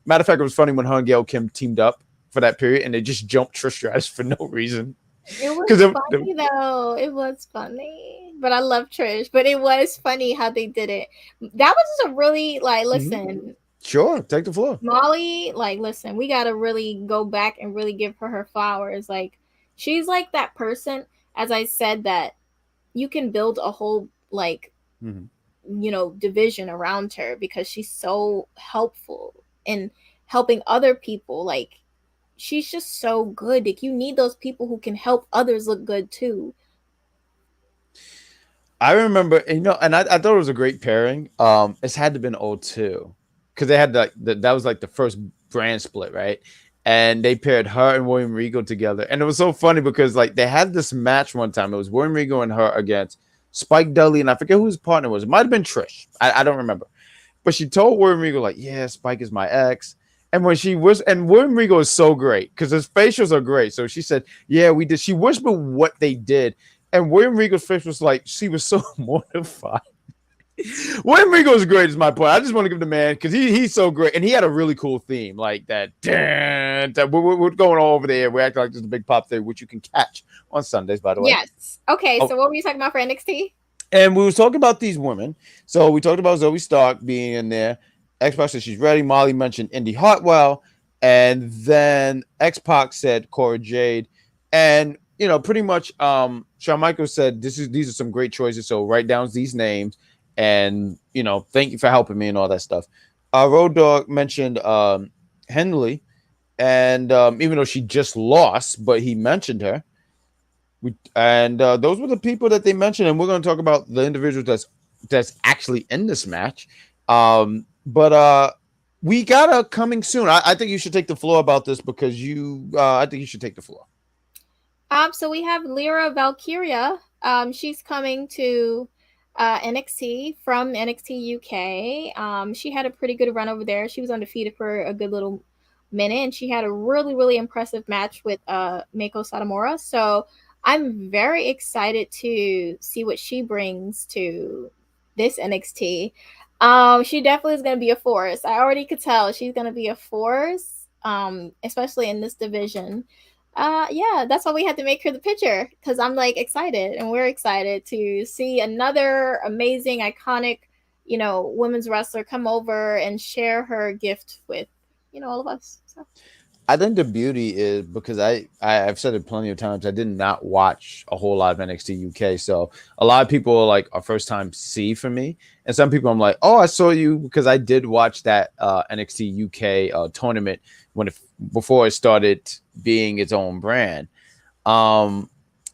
Matter of fact, it was funny when her and Gail Kim teamed up for that period, and they just jumped Trish Stratus for no reason. It was funny though. It was funny, but I love Trish. But it was funny how they did it. That was just a really listen. Sure, take the floor, Molly. Listen, we got to really go back and really give her flowers. Like, she's like that person, as I said, that you can build a whole division around her, because she's so helpful in helping other people. Like, she's just so good. Like, you need those people who can help others look good too. I remember, and I thought it was a great pairing. It's had to have been 2002, because they had that was like the first brand split, right? And they paired her and William Regal together. And it was so funny because they had this match one time. It was William Regal and her against Spike Dudley, and I forget who his partner was. It might have been Trish. I don't remember. But she told William Regal, yeah, Spike is my ex. And when she was, and William Regal is so great because his facials are great. So she said, yeah, we did. She whispered what they did. And William Regal's face was like, she was so mortified. William Regal is great, is my point. I just want to give the man, because he's so great, and he had a really cool theme like that. We're going all over there. We're acting like there's a big pop there, which you can catch on Sundays, by the way. Yes. Okay. So what were you talking about for NXT? And we was talking about these women. So we talked about Zoe Stark being in there. X-Pac said she's ready. Molly mentioned Indi Hartwell, and then X-Pac said Cora Jade, and pretty much Shawn Michaels said these are some great choices. So write down these names. And thank you for helping me and all that stuff. Road Dogg mentioned Henley, and even though she just lost, but he mentioned her. Those were the people that they mentioned, and we're going to talk about the individuals that's actually in this match. But we got a coming soon. I think you should take the floor about this because I think you should take the floor. So we have Lyra Valkyria. She's coming to NXT from NXT UK. She had a pretty good run over there. She was undefeated for a good little minute, and she had a really, really impressive match with Meiko Satomura. So I'm very excited to see what she brings to this NXT. She definitely is going to be a force. I already could tell she's going to be a force, especially in this division. Yeah, that's why we had to make her the pitcher, because I'm like excited, and we're excited to see another amazing, iconic, women's wrestler come over and share her gift with, all of us. So. I think the beauty is because I've said it plenty of times. I did not watch a whole lot of NXT UK, so a lot of people are like a first time see for me, and some people I'm like, oh, I saw you because I did watch that NXT UK tournament before it started being its own brand.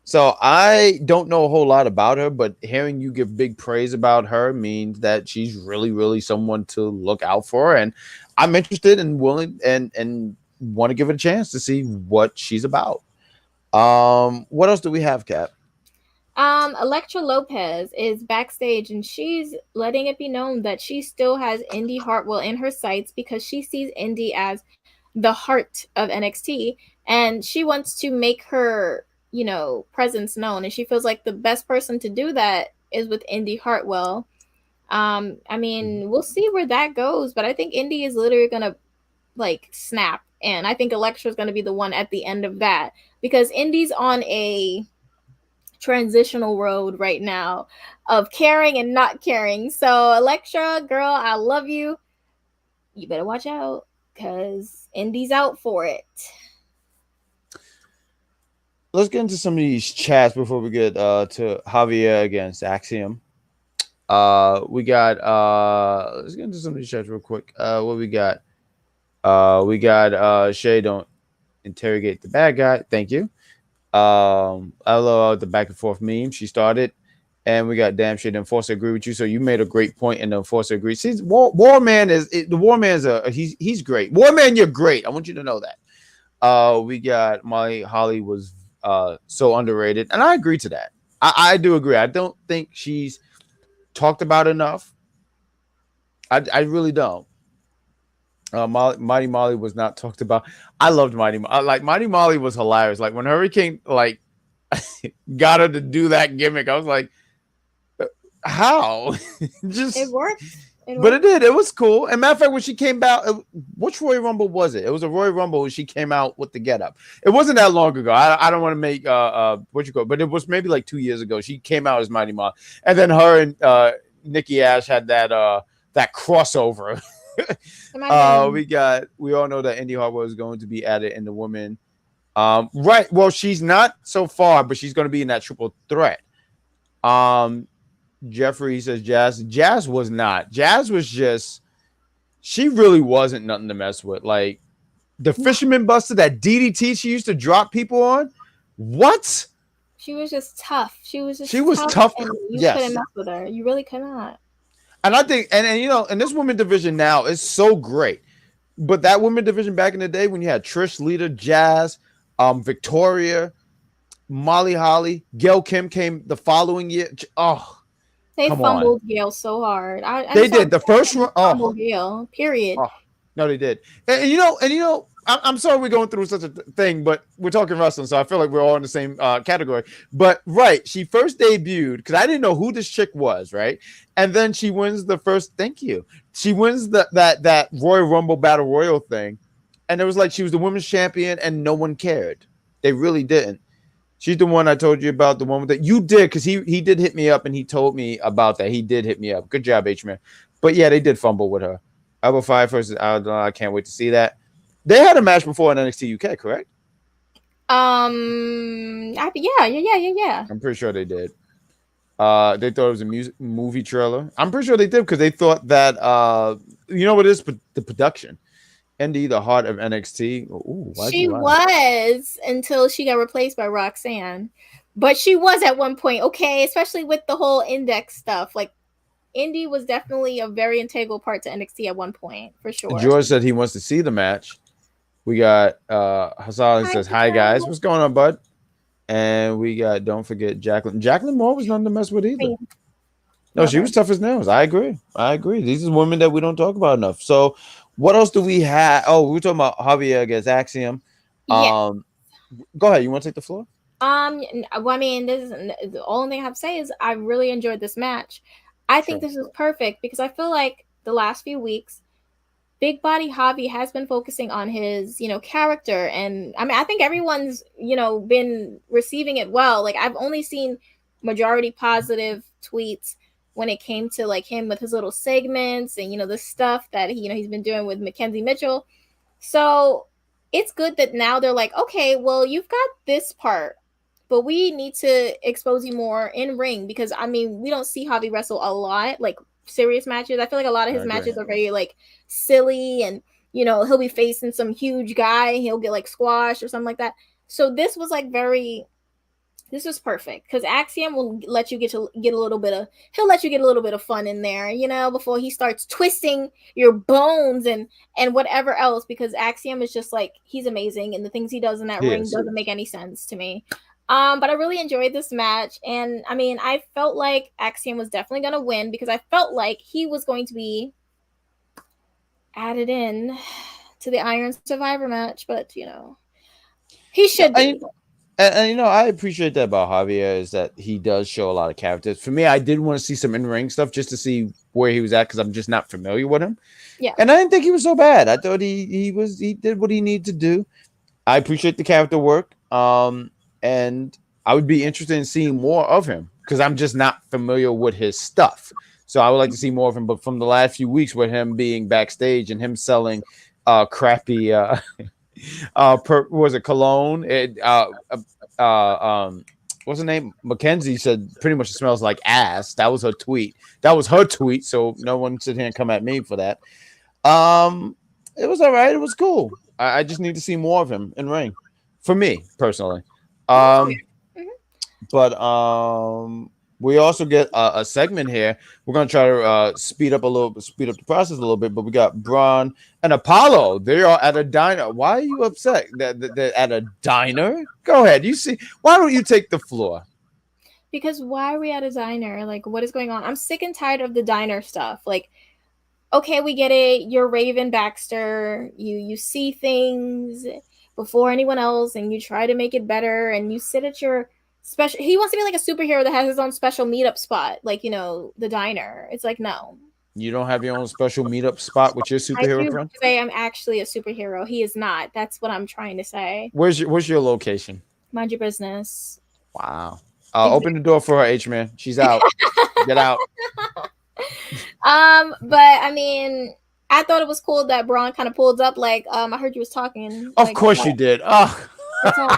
So I don't know a whole lot about her, but hearing you give big praise about her means that she's really, really someone to look out for, and I'm interested and willing and want to give it a chance to see what she's about. What else do we have, Cap? Elektra Lopez is backstage, and she's letting it be known that she still has Indi Hartwell in her sights because she sees Indi as the heart of NXT, and she wants to make her, presence known, and she feels like the best person to do that is with Indi Hartwell. I mean, we'll see where that goes, but I think Indi is literally gonna snap, and I think Elektra is going to be the one at the end of that, because Indi's on a transitional road right now of caring and not caring. So Elektra, girl, I love you. You better watch out, because Indi's out for it. Let's get into some of these chats before we get to Javier against Axiom. We got let's get into some of these chats real quick. What we got? We got Shay, don't interrogate the bad guy. Thank you. I love the back and forth meme she started. And we got damn shit. The Enforcer agree with you. So you made a great point, and the Enforcer agrees. See, Warman is the Warman's he's great. Warman, you're great. I want you to know that. We got Molly Holly was so underrated, and I agree to that. I do agree. I don't think she's talked about enough. I really don't. Mighty Molly was not talked about. I loved Mighty Molly. Mighty Molly was hilarious. Like when Hurricane got her to do that gimmick, I was like, how? Just it worked. But it did. It was cool. And matter of fact, when she came out, which Royal Rumble was it? It was a Royal Rumble when she came out with the getup. It wasn't that long ago. I don't want to make but it was maybe like 2 years ago. She came out as Mighty Molly, and then her and Nikki Ash had that crossover. We all know that Indi Hartwell is going to be added in the women. Right. Well, she's not so far, but she's going to be in that triple threat. Jeffrey says Jazz was not. Jazz was just, she really wasn't nothing to mess with. Like the Fisherman Buster, that DDT she used to drop people on. What? She was just tough. She was tough. And you couldn't mess with her. You really cannot. And I think, and and this women division now is so great. But that women division back in the day when you had Trish, Lita, Jazz, Victoria, Molly Holly, Gail Kim came the following year. Oh, they fumbled Gail so hard. They did the first one. Fumbled Gail. Period. Oh, no, they did. And I'm sorry we're going through such a thing, but we're talking wrestling, so I feel like we're all in the same category. But right, she first debuted because I didn't know who this chick was, right? And then she wins the first. Thank you. She wins that Royal Rumble Battle Royal thing, and it was like she was the women's champion, and no one cared. They really didn't. She's the one I told you about, the one that you did, because he did hit me up and he told me about that. He did hit me up. Good job, H-Man. But yeah, they did fumble with her. Elbow 5 versus I can't wait to see that. They had a match before in NXT UK, correct? Yeah. I'm pretty sure they did. They thought it was a movie trailer. I'm pretty sure they did because they thought that you know what it is? The production. Indi, the heart of NXT. Ooh, She was until she got replaced by Roxanne. But she was at one point, okay, especially with the whole index stuff. Like, Indi was definitely a very integral part to NXT at one point, for sure. George said he wants to see the match. We got Hassan says, hi guys. What's going on, bud? And we got, don't forget, Jacqueline. Jacqueline Moore was nothing to mess with either. No, she was tough as nails. I agree. These are women that we don't talk about enough. So what else do we have? Oh, we were talking about Javier against Axiom. Go ahead. You want to take the floor? Well, I mean, this is the only thing I have to say is I really enjoyed this match. I think this is perfect because I feel like the last few weeks, Big Body Javi has been focusing on his, character. And I mean, I think everyone's, been receiving it well. Like, I've only seen majority positive tweets when it came to like him with his little segments and, the stuff that he's been doing with Mackenzie Mitchell. So it's good that now they're like, okay, well, you've got this part, but we need to expose you more in ring because I mean, we don't see Javi wrestle a lot, like serious matches. I feel like a lot of his matches are very like silly and he'll be facing some huge guy, he'll get like squashed or something like that. So this was like this was perfect because Axiom will let you get a little bit of fun in there, before he starts twisting your bones and whatever else, because Axiom is just like, he's amazing and the things he does in that ring doesn't make any sense to me. But I really enjoyed this match, and I mean, I felt like Axiom was definitely going to win because I felt like he was going to be added in to the Iron Survivor match, but he should be. And I appreciate that about Javier is that he does show a lot of characters. For me, I did want to see some in-ring stuff just to see where he was at because I'm just not familiar with him. Yeah, and I didn't think he was so bad. I thought he did what he needed to do. I appreciate the character work. And I would be interested in seeing more of him because I'm just not familiar with his stuff. So I would like to see more of him. But from the last few weeks with him being backstage and him selling crappy was it cologne? What's the name? Mackenzie said pretty much it smells like ass. That was her tweet. So no one sit here and come at me for that. It was all right. It was cool. I just need to see more of him in ring for me personally. But we also get a segment here. We're gonna try to speed up the process a little bit. But we got Braun and Apollo. They are at a diner. Why are you upset that they're at a diner? Go ahead. Why don't you take the floor? Because why are we at a diner? Like, what is going on? I'm sick and tired of the diner stuff. Like, okay, we get it. You're Raven Baxter. You see things before anyone else and you try to make it better and you sit at your special. He wants to be like a superhero that has his own special meetup spot, like the diner. It's like, no, you don't have your own special meetup spot with your superhero friend. Say I'm actually a superhero. He is not. That's what I'm trying to say. Where's your location? Mind your business. Wow. Open the door for her, H-Man. She's out. Get out. But I mean, I thought it was cool that Braun kind of pulled up. Like, I heard you was talking. Of course you did. Oh. yeah,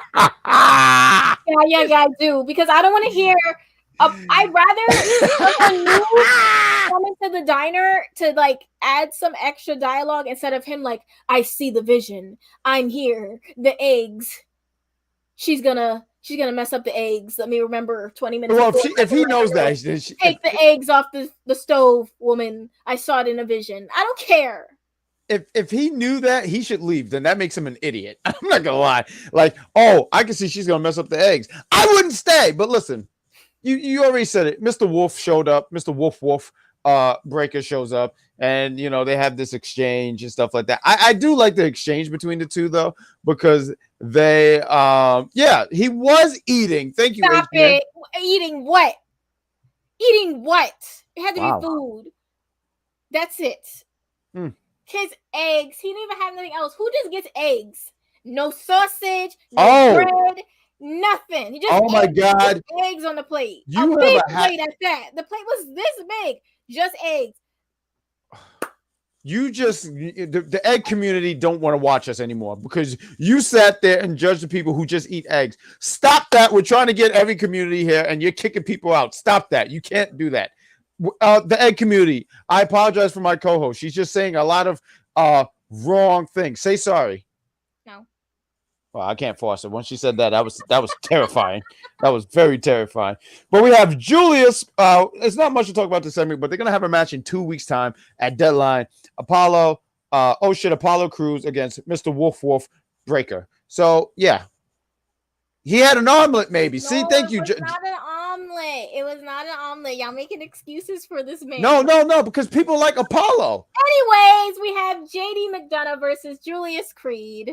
I do, because I don't want to hear. I'd rather someone new come into the diner to like add some extra dialogue instead of him like, I see the vision. I'm here. The eggs. She's gonna mess up the eggs. Let me remember 20 minutes. Well, if he knows that, take the eggs off the stove, woman. I saw it in a vision. I don't care. If he knew that, he should leave. Then that makes him an idiot. I'm not gonna lie. Like, oh, I can see she's gonna mess up the eggs. I wouldn't stay. But listen, you already said it. Mr. Wolf showed up. Mr. Wolf Breaker shows up, and they have this exchange and stuff like that. I do like the exchange between the two though, because they he was eating. Thank you. Stop it. Eating what? Eating what? It had to be food. That's it. His eggs. He didn't even have anything else. Who just gets eggs? No sausage, no bread, nothing. He just my God. Eggs on the plate. You a big plate at that. The plate was this big. Just eggs. The egg community don't want to watch us anymore because you sat there and judged the people who just eat eggs. Stop that. We're trying to get every community here and you're kicking people out. Stop that. You can't do that. The egg community. I apologize for my co-host. She's just saying a lot of wrong things. Say sorry. No. Well, I can't force it. Once she said that, that was terrifying. That was very terrifying. But we have Julius. It's not much to talk about this segment, but they're gonna have a match in 2 weeks' time at Deadline. Apollo Crews against Mr. Wolf Breaker. So yeah, he had an omelet, maybe. See, thank you. It was not an omelet. It was not an omelet. Y'all making excuses for this man. No, because people like Apollo. Anyways, we have JD McDonough versus Julius Creed.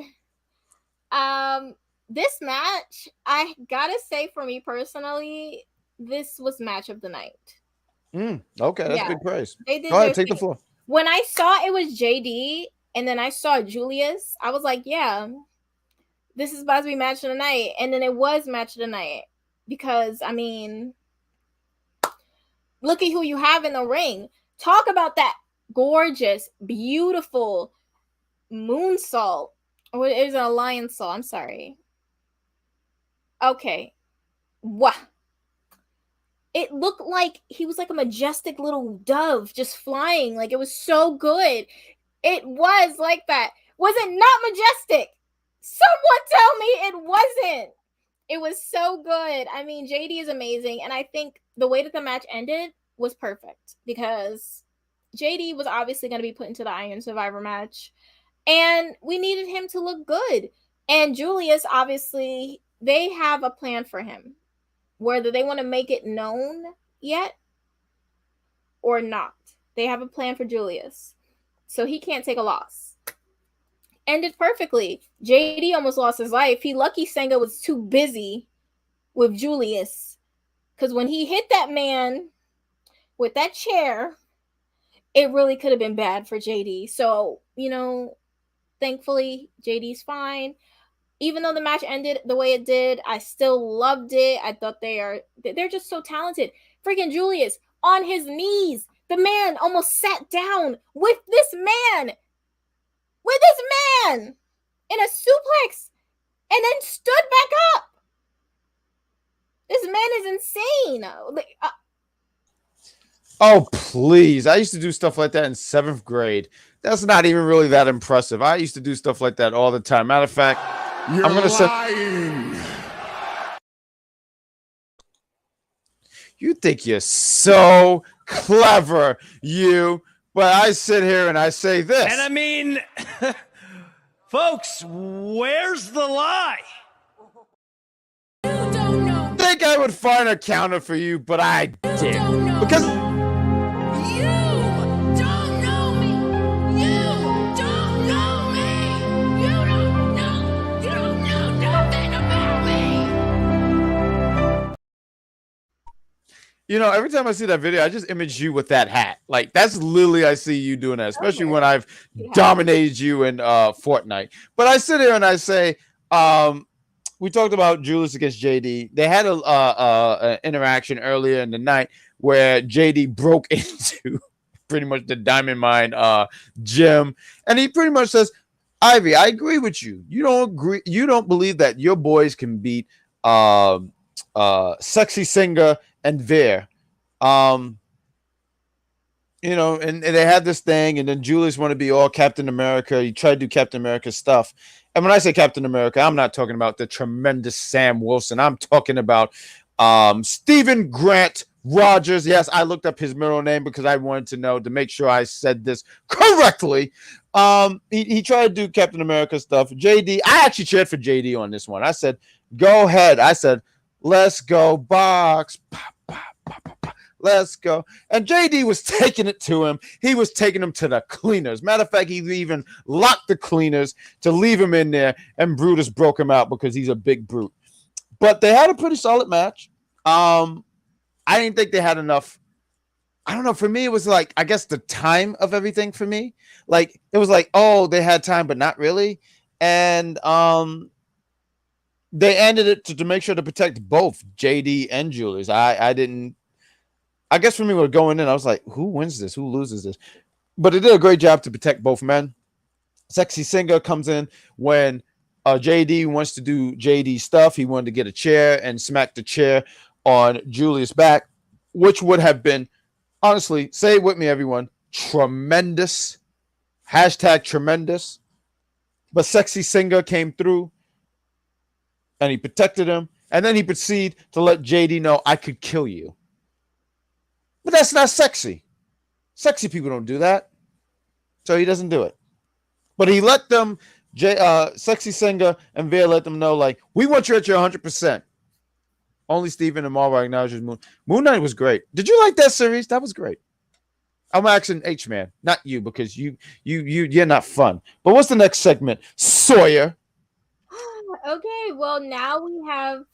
This match, I gotta say, for me personally, this was match of the night. Okay, that's good praise. They did. Go ahead, take the floor. When I saw it was JD and then I saw Julius, I was like, yeah, this is about to be match of the night. And then it was match of the night because, I mean, look at who you have in the ring. Talk about that gorgeous, beautiful moonsault. Or it was an Lyons saw. I'm sorry. Okay. Wow. It looked like he was like a majestic little dove just flying. Like, it was so good. It was like that. Was it not majestic? Someone tell me it wasn't. It was so good. I mean, JD is amazing. And I think the way that the match ended was perfect because JD was obviously going to be put into the Iron Survivor match. And we needed him to look good. And Julius, obviously, they have a plan for him. Whether they want to make it known yet or not. They have a plan for Julius. So he can't take a loss. Ended perfectly. JD almost lost his life. He lucky Senga was too busy with Julius. Because when he hit that man with that chair, it really could have been bad for JD. So, thankfully, JD's fine. Even though the match ended the way it did, I still loved it. I thought they're just so talented. Freaking Julius on his knees. The man almost sat down with this man. In a suplex. And then stood back up. This man is insane. Oh, please. I used to do stuff like that in 7th grade. That's not even really that impressive. I used to do stuff like that all the time. Matter of fact, You're I'm gonna lying. You think you're so clever, but I sit here and I say this. And I mean, folks, where's the lie? I think I would find a counter for you, but I did. Because You don't know me. You don't know me. You don't know nothing about me. every time I see that video, I just image you with that hat. Like, that's literally, I see you doing that, especially when I've dominated you in Fortnite. But I sit here and I say, we talked about Julius against JD. They had an interaction earlier in the night where JD broke into pretty much the Diamond Mine gym, and he pretty much says, "Ivy, I agree with you. You don't believe that your boys can beat Sexy Singer and Veer." And they had this thing, and then Julius wanted to be all Captain America. He tried to do Captain America stuff. And when I say Captain America, I'm not talking about the tremendous Sam Wilson. I'm talking about Stephen Grant Rogers. Yes, I looked up his middle name because I wanted to know to make sure I said this correctly. He tried to do Captain America stuff. JD, I actually cheered for JD on this one. I said, go ahead. I said, let's go box. Let's go. And JD was taking it to him. He was taking him to the cleaners. Matter of fact, he even locked the cleaners to leave him in there, and Brutus broke him out because he's a big brute. But they had a pretty solid match. I didn't think they had enough. I don't know. For me, it was like, I guess the time of everything for me. Like, it was like, oh, they had time, but not really. And they ended it to make sure to protect both JD and Julius. I guess for me, we're going in, I was like, who wins this? Who loses this? But it did a great job to protect both men. Sexy Singer comes in when JD wants to do JD stuff. He wanted to get a chair and smack the chair on Julius' back, which would have been honestly, say it with me, everyone. Tremendous. Hashtag tremendous. But Sexy Singer came through and he protected him. And then he proceeded to let JD know, I could kill you. But that's not sexy. Sexy people don't do that. So he doesn't do it. But he let them, Sexy Singer and Veer let them know, like, we want you at your 100%. Only Steven and Marvel acknowledges Moon. Moon Knight was great. Did you like that series? That was great. I'm asking H-Man, not you, because you're not fun. But what's the next segment? Sawyer. Okay, well now we have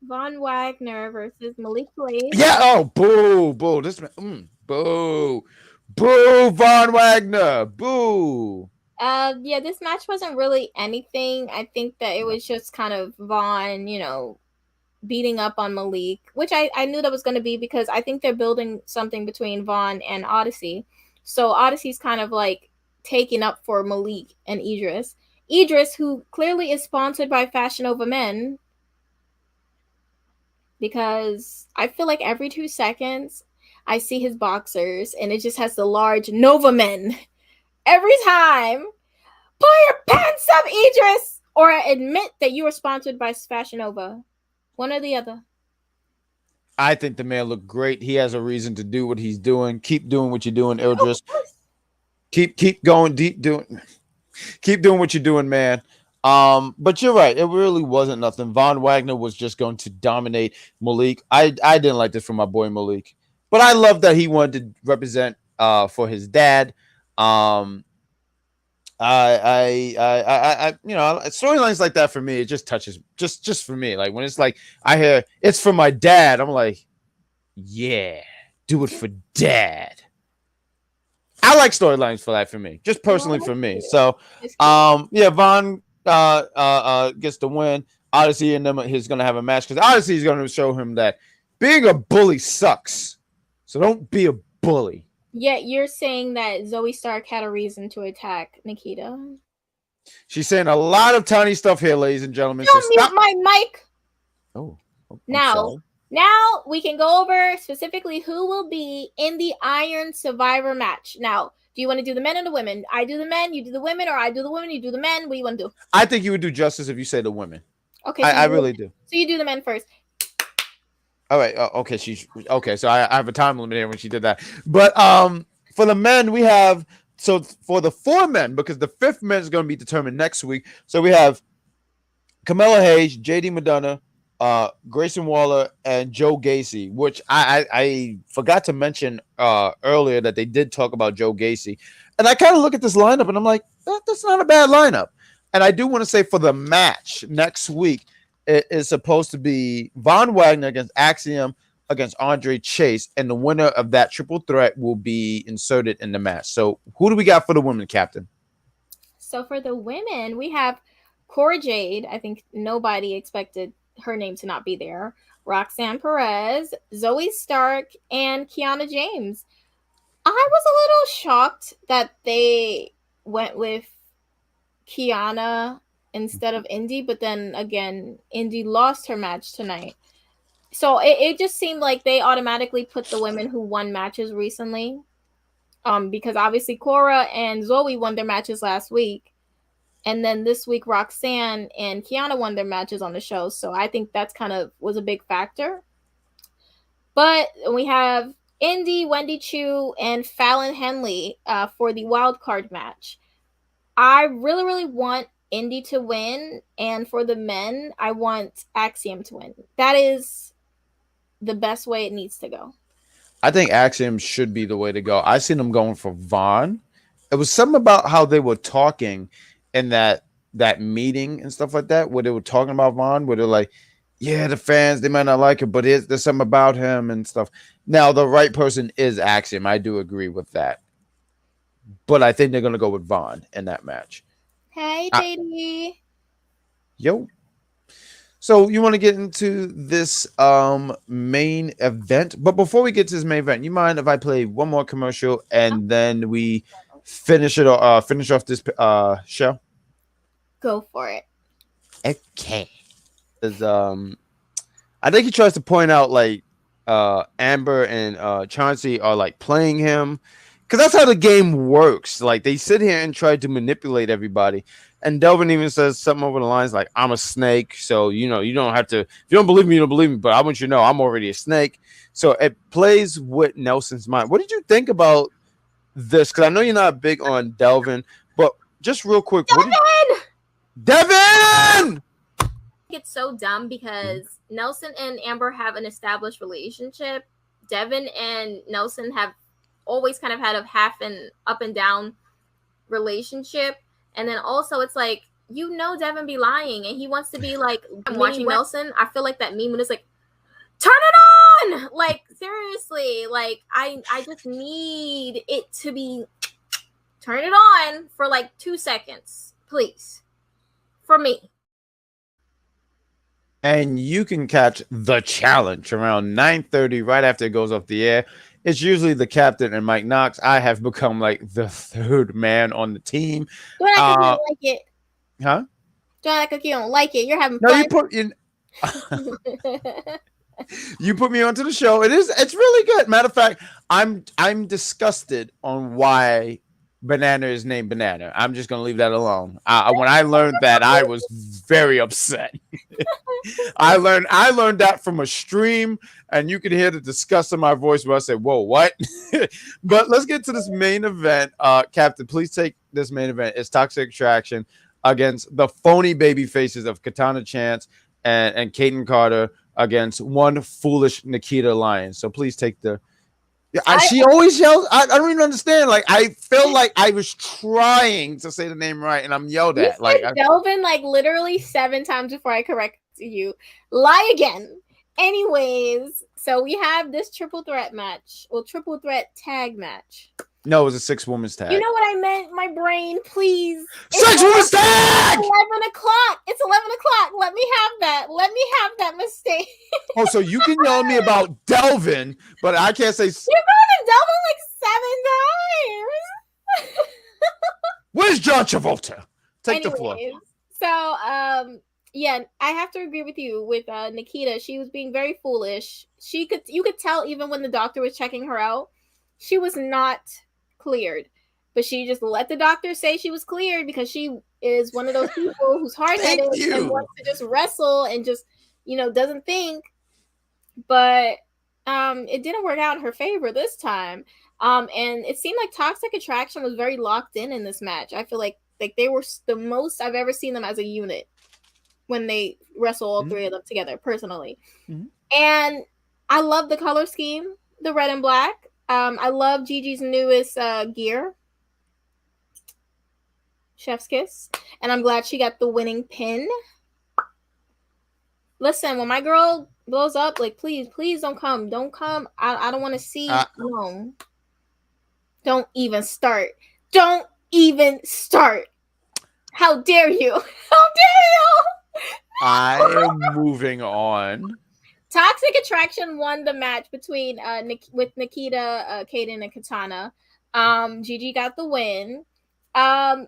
Von Wagner versus Malik Blade. Yeah. Oh, boo. This man. Boo. Boo, Von Wagner. Boo. Yeah, this match wasn't really anything. I think that it was just kind of Von, beating up on Malik, which I knew that was going to be because I think they're building something between Von and Odyssey. So Odyssey's kind of like taking up for Malik and Idris. Idris, who clearly is sponsored by Fashion Over Men, because I feel like every 2 seconds I see his boxers and it just has the large Nova Men every time. Pull your pants up, Idris, or admit that you were sponsored by Fashion Nova. One or the other. I think the man looked great. He has a reason to do what he's doing. Keep doing what you're doing, Idris. Keep going deep doing. Keep doing what you're doing, man. But you're right. It really wasn't nothing. Von Wagner was just going to dominate Malik. I didn't like this from my boy Malik, but I love that he wanted to represent for his dad. Storylines like that for me, it just touches just for me. Like when it's like I hear it's for my dad, I'm like, yeah, do it for dad. I like storylines for that for me, just personally for me. So, yeah, Von gets the win. Odyssey and them he's gonna have a match because Odyssey is gonna show him that being a bully sucks. So don't be a bully. Yeah, you're saying that Zoe Stark had a reason to attack Nikkita. She's saying a lot of tiny stuff here, ladies and gentlemen. Don't so mute stop. my mic. Oh, Now we can go over specifically who will be in the Iron Survivor match. Now, do you want to do the men and the women? I do the men, you do the women, or I do the women, you do the men? What do you want to do? I think you would do justice if you say the women. Okay, I really do. So you do the men first. All right. Okay. So I have a time limit here when she did that. But for the men, we have for the 4 men, because the 5th man is going to be determined next week. So we have Camilla Hayes, JD Madonna, Grayson Waller, and Joe Gacy, which I forgot to mention earlier that they did talk about Joe Gacy. And I kind of look at this lineup and I'm like, that's not a bad lineup. And I do want to say for the match next week, it is supposed to be Von Wagner against Axiom against Andre Chase, and the winner of that triple threat will be inserted in the match. So who do we got for the women, Captain? So for the women, we have Cora Jade. I think nobody expected her name to not be there. Roxanne Perez, Zoe Stark, and Kiana James. I was a little shocked that they went with Kiana instead of Indi, but then again, Indi lost her match tonight. So it just seemed like they automatically put the women who won matches recently. Because obviously Cora and Zoe won their matches last week. And then this week, Roxanne and Kiana won their matches on the show. So I think that's kind of was a big factor. But we have Indi, Wendy Chu, and Fallon Henley for the wild card match. I really, really want Indi to win. And for the men, I want Axiom to win. That is the best way it needs to go. I think Axiom should be the way to go. I seen them going for Von. It was something about how they were talking in that meeting and stuff like that, where they were talking about Von, where they're like, yeah, the fans, they might not like it, but there's something about him and stuff. Now, the right person is Axiom. I do agree with that. But I think they're going to go with Von in that match. Hey, JD. Yo. So you want to get into this main event? But before we get to this main event, you mind if I play one more commercial and then we finish off this show? Go for it. Okay. I think he tries to point out like Amber and Chauncey are like playing him, because that's how the game works. Like they sit here and try to manipulate everybody. And Delvin even says something over the lines like, "I'm a snake, so you don't have to. If you don't believe me, you don't believe me. But I want you to know I'm already a snake." So it plays with Nelson's mind. What did you think about this? Because I know you're not big on Delvin, but just real quick, Devin! It's so dumb because Nelson and Amber have an established relationship. Devin and Nelson have always kind of had a half and up and down relationship. And then also it's like, Devin be lying and he wants to be like, I'm watching Nelson. I feel like that meme when it's like, turn it on! Like, seriously, like I just need it to be turn it on for like 2 seconds, please. For me. And you can catch The Challenge around 9:30 right after it goes off the air. It's usually the captain and Mike Knox. I have become like the third man on the team. Don't act like you don't like it. Huh? Don't act like you don't like it. You're having No, fun. you put me onto the show. It's really good. Matter of fact, I'm disgusted on why Banana is named Banana. I'm just gonna leave that alone. When I learned that, I was very upset. I learned that from a stream, and you could hear the disgust in my voice where I said, "Whoa, what?" But let's get to this main event. Captain, please take this main event. It's Toxic Attraction against the phony baby faces of Katana Chance and Kayden Carter against one foolish Nikkita Lyons. So please take the. She always yells. I don't even understand. Like I feel like I was trying to say the name right, and I'm yelled at. Like Delvin, like literally 7 times before I correct you. Lie again. Anyways, so we have this triple threat tag match. No, it was a 6-woman's tag. You know what I meant? My brain, please. 6-woman's tag. 11 o'clock. It's 11 o'clock. Let me have that. Let me have that mistake. Oh, so you can yell at me about Delvin, but I can't say. You're going to Delvin like 7 times. Where's John Travolta? Take the floor. So, yeah, I have to agree with you with Nikkita. She was being very foolish. You could tell even when the doctor was checking her out, she was not cleared, but she just let the doctor say she was cleared because she is one of those people who's hard-headed and wants to just wrestle and just doesn't think. But it didn't work out in her favor this time. And it seemed like Toxic Attraction was very locked in this match. I feel like they were the most I've ever seen them as a unit when they wrestle all three of them together personally. And I love the color scheme, the red and black. I love Gigi's newest gear, Chef's Kiss, and I'm glad she got the winning pin. Listen, when my girl blows up, like please don't come. I don't want to see. No, don't even start. Don't even start. How dare you? How dare you? I am moving on. Toxic Attraction won the match between with Nikkita, Kayden, and Katana. Gigi got the win. I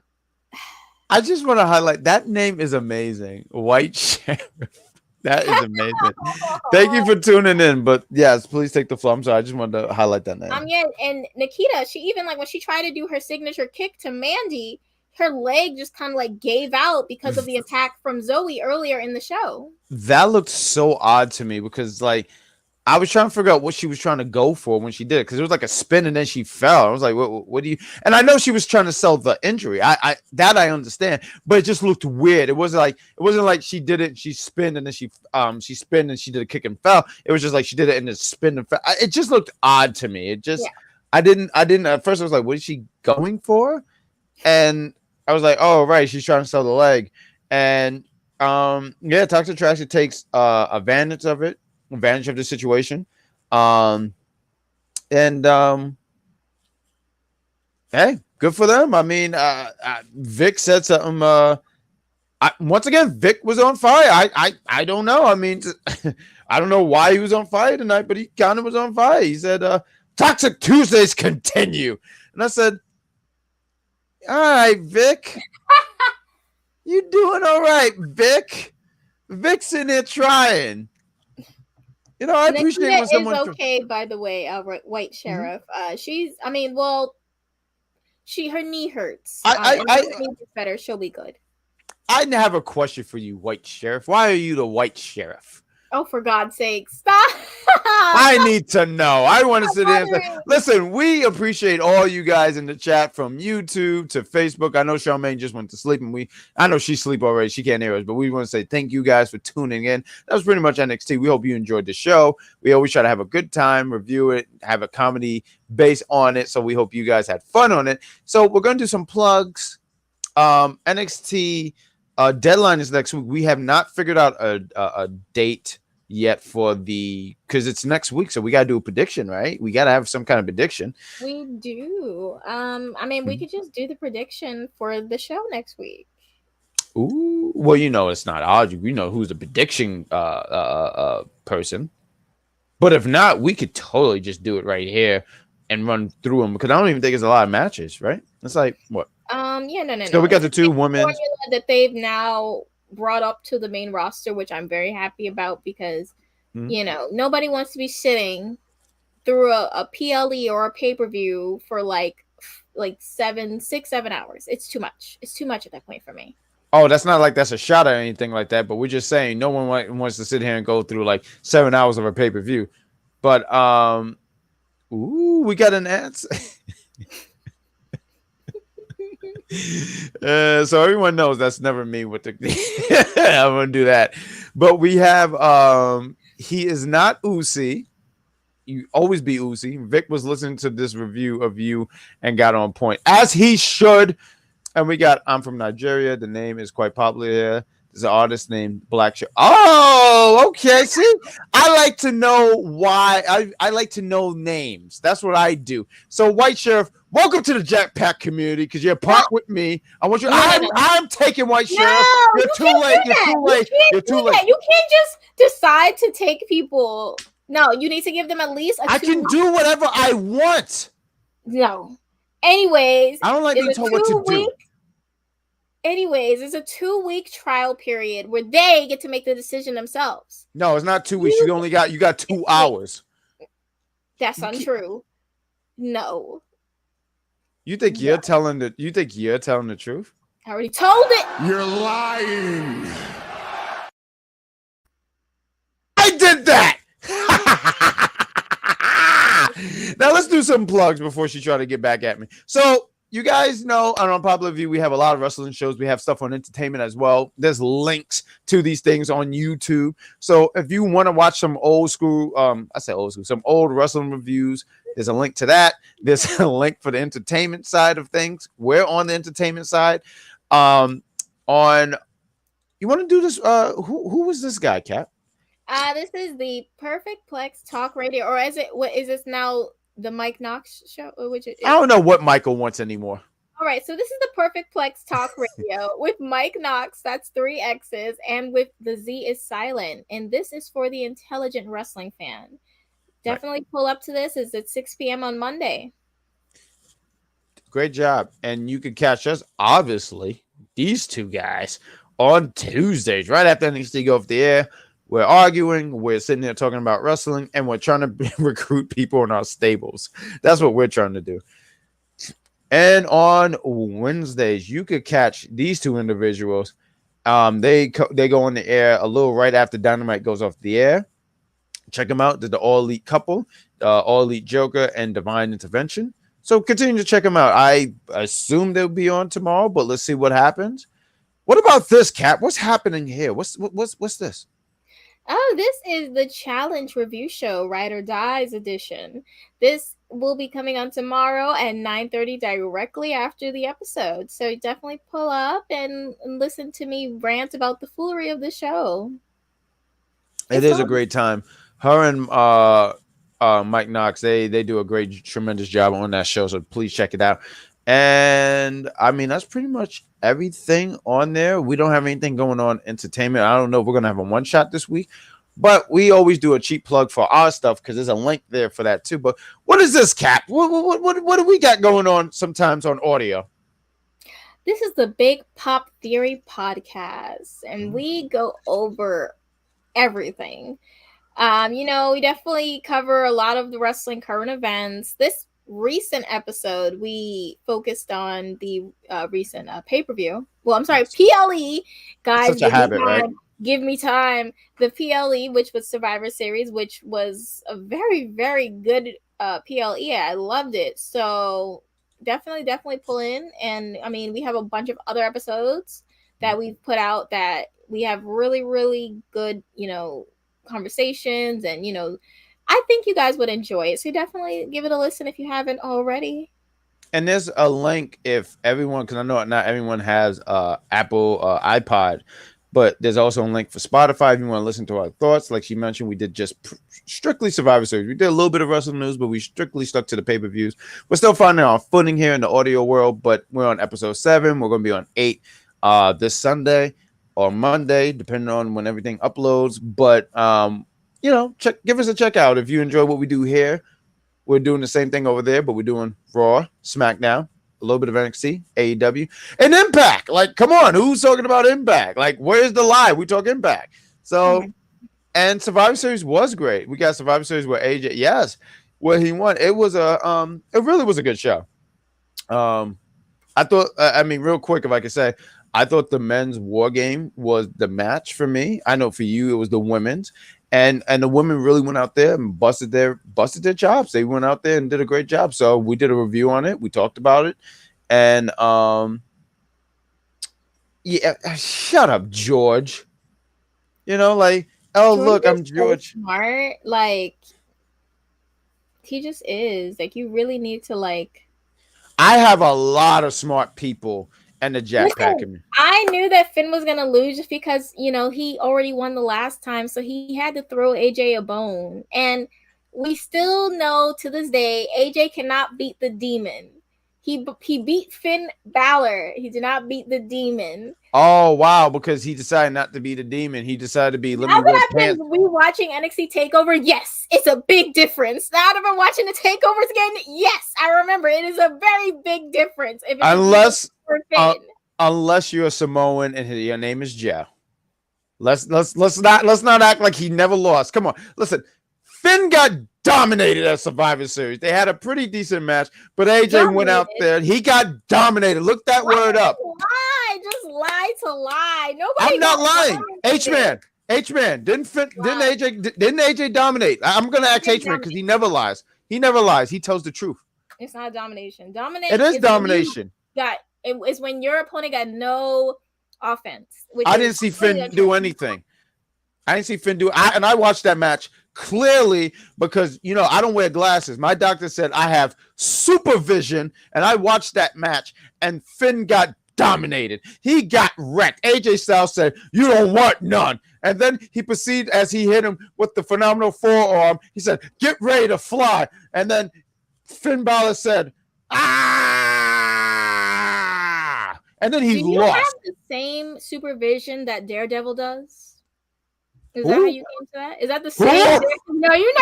just want to highlight that name is amazing. White Sheriff. That is amazing. Thank you for tuning in. But yes, please take the floor. I'm sorry. I just wanted to highlight that name. Yeah, and Nikkita, she even when she tried to do her signature kick to Mandy, her leg just kind of like gave out because of the attack from Zoe earlier in the show. That looked so odd to me because I was trying to figure out what she was trying to go for when she did it, because it was like a spin and then she fell. I was like, what do you? And I know she was trying to sell the injury. I understand, but it just looked weird. It wasn't like she did it, she spinned and then she spinned and she did a kick and fell. It was just like she did it and then spin and fell. It just looked odd to me. It just I didn't at first I was like, what is she going for? And I was like, oh right, she's trying to sell the leg. And Toxic Attraction takes advantage of the situation. Hey, good for them. I mean, Vic said something. Once again, Vic was on fire. I don't know. I mean, I don't know why he was on fire tonight, but he kind of was on fire. He said, Toxic Tuesdays continue. And I said, all right, Vic. You doing all right, Vic? Vic's in there trying. You know, I appreciate Nikkita when someone. is okay, by the way. White Sheriff. She's. I mean, well, her knee hurts. And when her knee gets better, she'll be good. I have a question for you, White Sheriff. Why are you the White Sheriff? Oh, for God's sake, stop! I need to know. I want to sit there and say, listen, we appreciate all you guys in the chat from YouTube to Facebook. I know Charmaine just went to sleep, and I know she's asleep already. She can't hear us, but we want to say thank you guys for tuning in. That was pretty much NXT. We hope you enjoyed the show. We always try to have a good time, review it, have a comedy base on it. So we hope you guys had fun on it. So we're going to do some plugs. NXT deadline is next week. We have not figured out a date yet because it's next week, so we gotta do a prediction, right? We gotta have some kind of prediction. We do. I mean, we could just do the prediction for the show next week. Ooh, well, you know, it's not odd. We know who's the prediction person, but if not, we could totally just do it right here and run through them, because I don't even think it's a lot of matches, right? It's like what? Yeah, no. So we got the two women that they've now brought up to the main roster, which I'm very happy about, because you know, nobody wants to be sitting through a PLE or a pay-per-view for like 7 hours. It's too much. It's too much at that point for me. Oh, that's not like that's a shot or anything like that, but we're just saying no one wants to sit here and go through like 7 hours of a pay-per-view. But we got an answer. So everyone knows that's never me with the I'm gonna do that. But we have he is not Uzi. You always be Uzi. Vic was listening to this review of you and got on point, as he should. And we got I'm from Nigeria. The name is quite popular here. There's an artist named Black Shirt. Oh, okay. See, I like to know why. I like to know names. That's what I do. So, White Sheriff, welcome to the Jackpack community, because you're part with me. I want you. I'm taking White Sheriff. You're too late. You're too late. You're too late. You can't just decide to take people. No, you need to give them at least I can do whatever I want. No. Anyways, I don't like being told what to do. Anyways, it's a 2-week trial period where they get to make the decision themselves. No, it's not 2 weeks. You got 2 hours. That's untrue. No. You think you're telling the truth? I already told it. You're lying. I did that. Now let's do some plugs before she try to get back at me. So you guys know on Unpopular View, we have a lot of wrestling shows. We have stuff on entertainment as well. There's links to these things on YouTube. So if you want to watch some old school, some old wrestling reviews, there's a link to that. There's a link for the entertainment side of things. We're on the entertainment side. You want to do this? Who was this guy, Cap? This is the Perfect Plex Talk Radio, or what is this now? The Mike Knox show, I don't know what Michael wants anymore. All right, so this is the Perfect Plex Talk Radio with Mike Knox, that's 3 X's, and with the Z is silent. And this is for the intelligent wrestling fan. Definitely pull up to this. It's at 6 p.m. on Monday. Great job. And you can catch us, obviously, these two guys, on Tuesdays, right after NXT go off the air. We're arguing, we're sitting there talking about wrestling, and we're trying to recruit people in our stables. That's what we're trying to do. And on Wednesdays, you could catch these two individuals. They go on the air a little right after Dynamite goes off the air. Check them out. They're the All Elite couple, All Elite Joker and Divine Intervention. So continue to check them out. I assume they'll be on tomorrow, but let's see what happens. What about this, Cap? What's happening here? What's this? Oh, this is the Challenge Review Show, Ride or Dies edition. This will be coming on tomorrow at 9:30 directly after the episode. So definitely pull up and listen to me rant about the foolery of the show. It is a great time. Her and Mike Knox, they do a great, tremendous job on that show. So please check it out. And I mean, that's pretty much everything on there. We don't have anything going on entertainment. I don't know if we're gonna have a one shot this week, but we always do a cheap plug for our stuff because there's a link there for that too. But what is this, Cap? What do we got going on sometimes on audio? This is the Big Pop Theory podcast, and we go over everything. We definitely cover a lot of the wrestling current events. This recent episode, we focused on the recent pay-per-view. Well, I'm sorry, PLE. Guys, Such a habit, right? Give me time. The PLE, which was Survivor Series, which was a very, very good PLE. I loved it. So definitely pull in. And I mean, we have a bunch of other episodes that we've put out that we have really, really good, conversations, and I think you guys would enjoy it. So definitely give it a listen if you haven't already. And there's a link if everyone, because I know not everyone has Apple iPod, but there's also a link for Spotify if you want to listen to our thoughts. Like she mentioned, we did just strictly Survivor Series. We did a little bit of wrestling news, but we strictly stuck to the pay-per-views. We're still finding our footing here in the audio world, but we're on episode 7. We're going to be on 8 this Sunday or Monday, depending on when everything uploads. But give us a check out if you enjoy what we do here. We're doing the same thing over there, but we're doing Raw, SmackDown, a little bit of NXT, AEW, and Impact. Like, come on, who's talking about Impact? Like, where's the lie? We talk Impact. So, and Survivor Series was great. We got Survivor Series where AJ, yes, where he won. It was it really was a good show. I thought, real quick, if I could say, I thought the men's war game was the match for me. I know for you, it was the women's. And the women really went out there and busted their chops. They went out there and did a great job. So we did a review on it. We talked about it. And shut up, George. George look, I'm George. So smart. Like, he just is. Like, you really need to I have a lot of smart people and the Jackpack. I knew that Finn was gonna lose just because he already won the last time, so he had to throw AJ a bone. And we still know to this day AJ cannot beat the demon. He beat Finn Balor. He did not beat the demon. Oh wow! Because he decided not to be the demon. He decided to be. Now that I've been rewatching NXT Takeover, yes, it's a big difference. Now that I've been watching the takeovers again, yes, I remember it is a very big difference. If it's unless you're a Samoan and your name is Joe, let's not act like he never lost. Come on, listen. Finn got dominated at Survivor Series. They had a pretty decent match, but AJ went out there and he got dominated. Look that word up. Just lie to lie. Nobody. I'm not lying. H-Man. Didn't AJ dominate? I'm gonna ask H-Man because he never lies. He never lies. He tells the truth. It's not domination. Domination. It is domination. It's when your opponent got no offense. I didn't see Finn do anything. I didn't see Finn do. And I watched that match clearly because I don't wear glasses. My doctor said I have supervision, and I watched that match, and Finn got dominated. He got wrecked. AJ Styles said, "You don't want none." And then he proceeded, as he hit him with the phenomenal forearm, he said, "Get ready to fly." And then Finn Balor said, "Ah!" And then he lost. You have the same supervision that Daredevil does? Is that how you came to that? Is that the same? No, you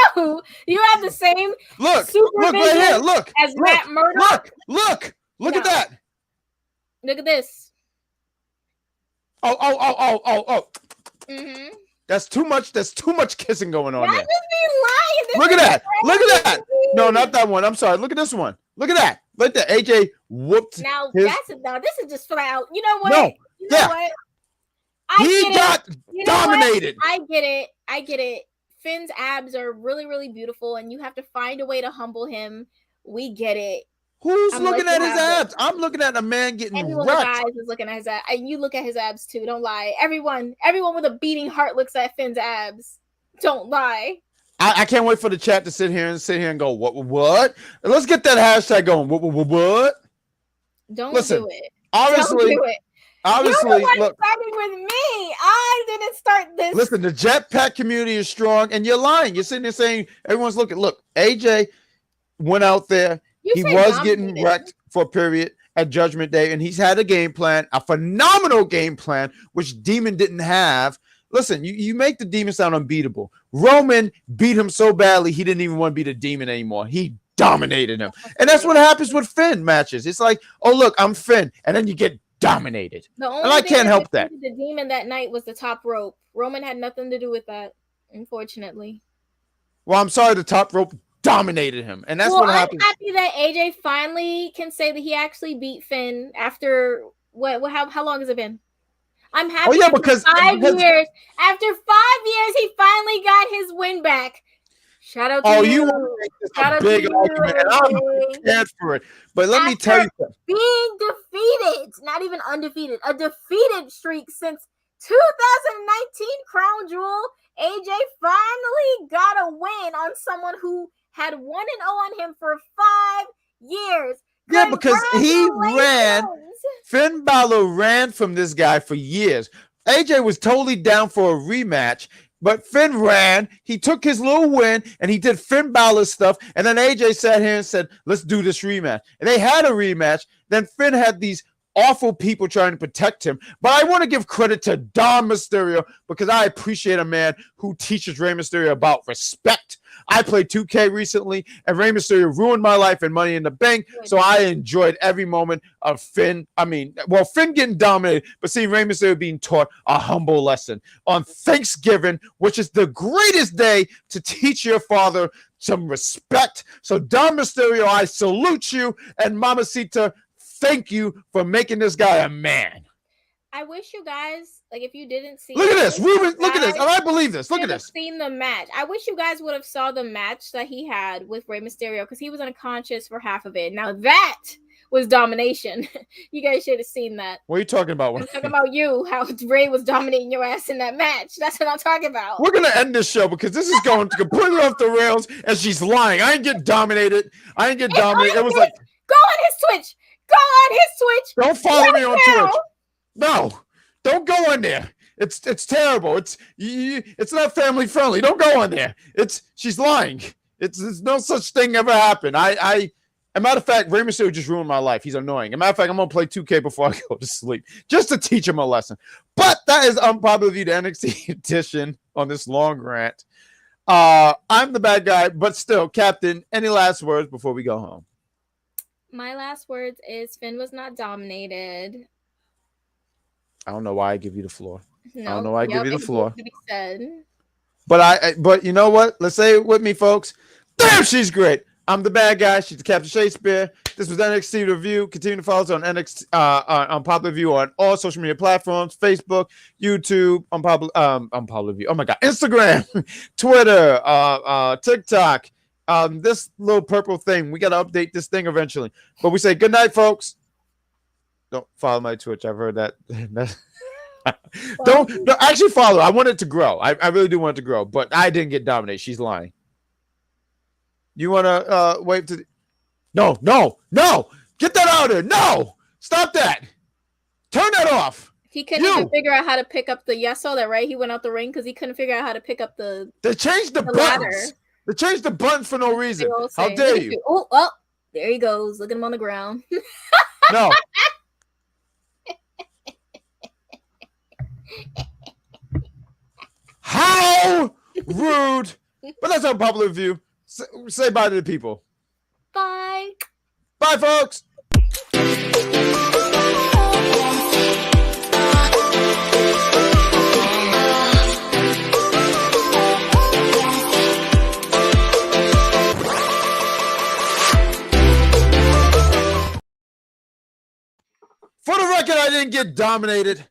have the same. Look right here. Look as Matt Murdock. Look at that. Look at this. Oh. Mm-hmm. That's too much kissing going on there. Just be lying. Look at that. No, not that one. I'm sorry. Look at this one. Look at that. Look at that. AJ whooped. Now this is just flat out. You know what? No. You know what? He got dominated. I get it. Finn's abs are really, really beautiful, and you have to find a way to humble him. We get it. Who's looking at his abs? I'm looking at a man getting wrecked. Guys is looking at his abs. And you look at his abs too. Don't lie. Everyone with a beating heart looks at Finn's abs. Don't lie. I can't wait for the chat to sit here and go, what? Let's get that hashtag going. What? Don't do it. Obviously, don't do it. Obviously, look, starting with me. I didn't start this. Listen, the Jetpack community is strong, and you're lying. You're sitting there saying everyone's looking. Look, AJ went out there. He was getting wrecked for a period at Judgment Day, and he's had a game plan, a phenomenal game plan, which Demon didn't have. Listen, you make the Demon sound unbeatable. Roman beat him so badly he didn't even want to be the Demon anymore. He dominated him, and that's what happens with Finn matches. It's like, oh look, I'm Finn, and then you get dominated. And I can't help that. The Demon that night was the top rope. Roman had nothing to do with that, unfortunately. Well, I'm sorry, the top rope dominated him, and that's what happened. I'm happy that AJ finally can say that he actually beat Finn after how long has it been? I'm happy. Oh yeah, because 5 years. After 5 years, he finally got his win back. Shout out to you. You want to make this Shout a out big to you, argument, and I'm AJ. prepared for it. But let me tell you something. Being defeated, not even undefeated, a defeated streak since 2019 Crown Jewel. AJ finally got a win on someone who had 1-0 on him for 5 years. Yeah, because Finn Balor ran from this guy for years. AJ was totally down for a rematch, but Finn ran. He took his little win, and he did Finn Balor stuff. And then AJ sat here and said, let's do this rematch. And they had a rematch. Then Finn had these awful people trying to protect him. But I want to give credit to Dom Mysterio because I appreciate a man who teaches Rey Mysterio about respect. I played 2K recently, and Rey Mysterio ruined my life and Money in the Bank, so I enjoyed every moment of Finn. Finn getting dominated, but seeing Rey Mysterio being taught a humble lesson on Thanksgiving, which is the greatest day to teach your father some respect. So, Dom Mysterio, I salute you, and Mamacita, thank you for making this guy a man. I wish you guys, like, if you didn't see, look at this, Ruben. Look at this. And I believe this. Look at this. Seen the match. I wish you guys would have saw the match that he had with Rey Mysterio because he was unconscious for half of it. Now that was domination. You guys should have seen that. What are you talking about? I'm talking about you, how Rey was dominating your ass in that match. That's what I'm talking about. We're gonna end this show because this is going completely off the rails, and she's lying. I ain't get dominated. It was like, go on his Twitch. Go on his Twitch. Don't follow me on Twitch. No, don't go in there. It's terrible. It's not family friendly. Don't go in there. She's lying. It's no such thing ever happened. A matter of fact, Rey Mysterio just ruined my life. He's annoying. As a matter of fact, I'm gonna play 2K before I go to sleep just to teach him a lesson. But that is Unpopular View, the NXT edition on this long rant. I'm the bad guy, but still, Captain. Any last words before we go home? My last words is Finn was not dominated. I don't know why I give you the floor. No, I don't know why I give you the floor. But you know what? Let's say it with me, folks. Damn, she's great. I'm the bad guy. She's the Captain Shaykespeare. This was NXT Review. Continue to follow us on NXT on Popular View on all social media platforms: Facebook, YouTube, Popular View. Oh my God, Instagram, Twitter, TikTok. This little purple thing. We got to update this thing eventually. But we say good night, folks. Don't follow my Twitch. I've heard that. Don't actually follow. I want it to grow. I really do want it to grow, but I didn't get dominated. She's lying. You want to wave to No. Get that out of there. No. Stop that. Turn that off. He couldn't even figure out how to pick up the yeso that right. He went out the ring because he couldn't figure out how to pick up the. They changed the buttons. Ladder. They changed the buttons for no reason. How dare you? Oh, there he goes. Look at him on the ground. No. How rude. But that's Unpopular View. Say bye to the people. Bye. Bye, folks. For the record, I didn't get dominated.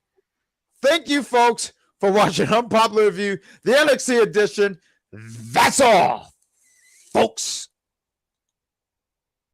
Thank you, folks, for watching Unpopular Review, the NXT edition. That's all, folks.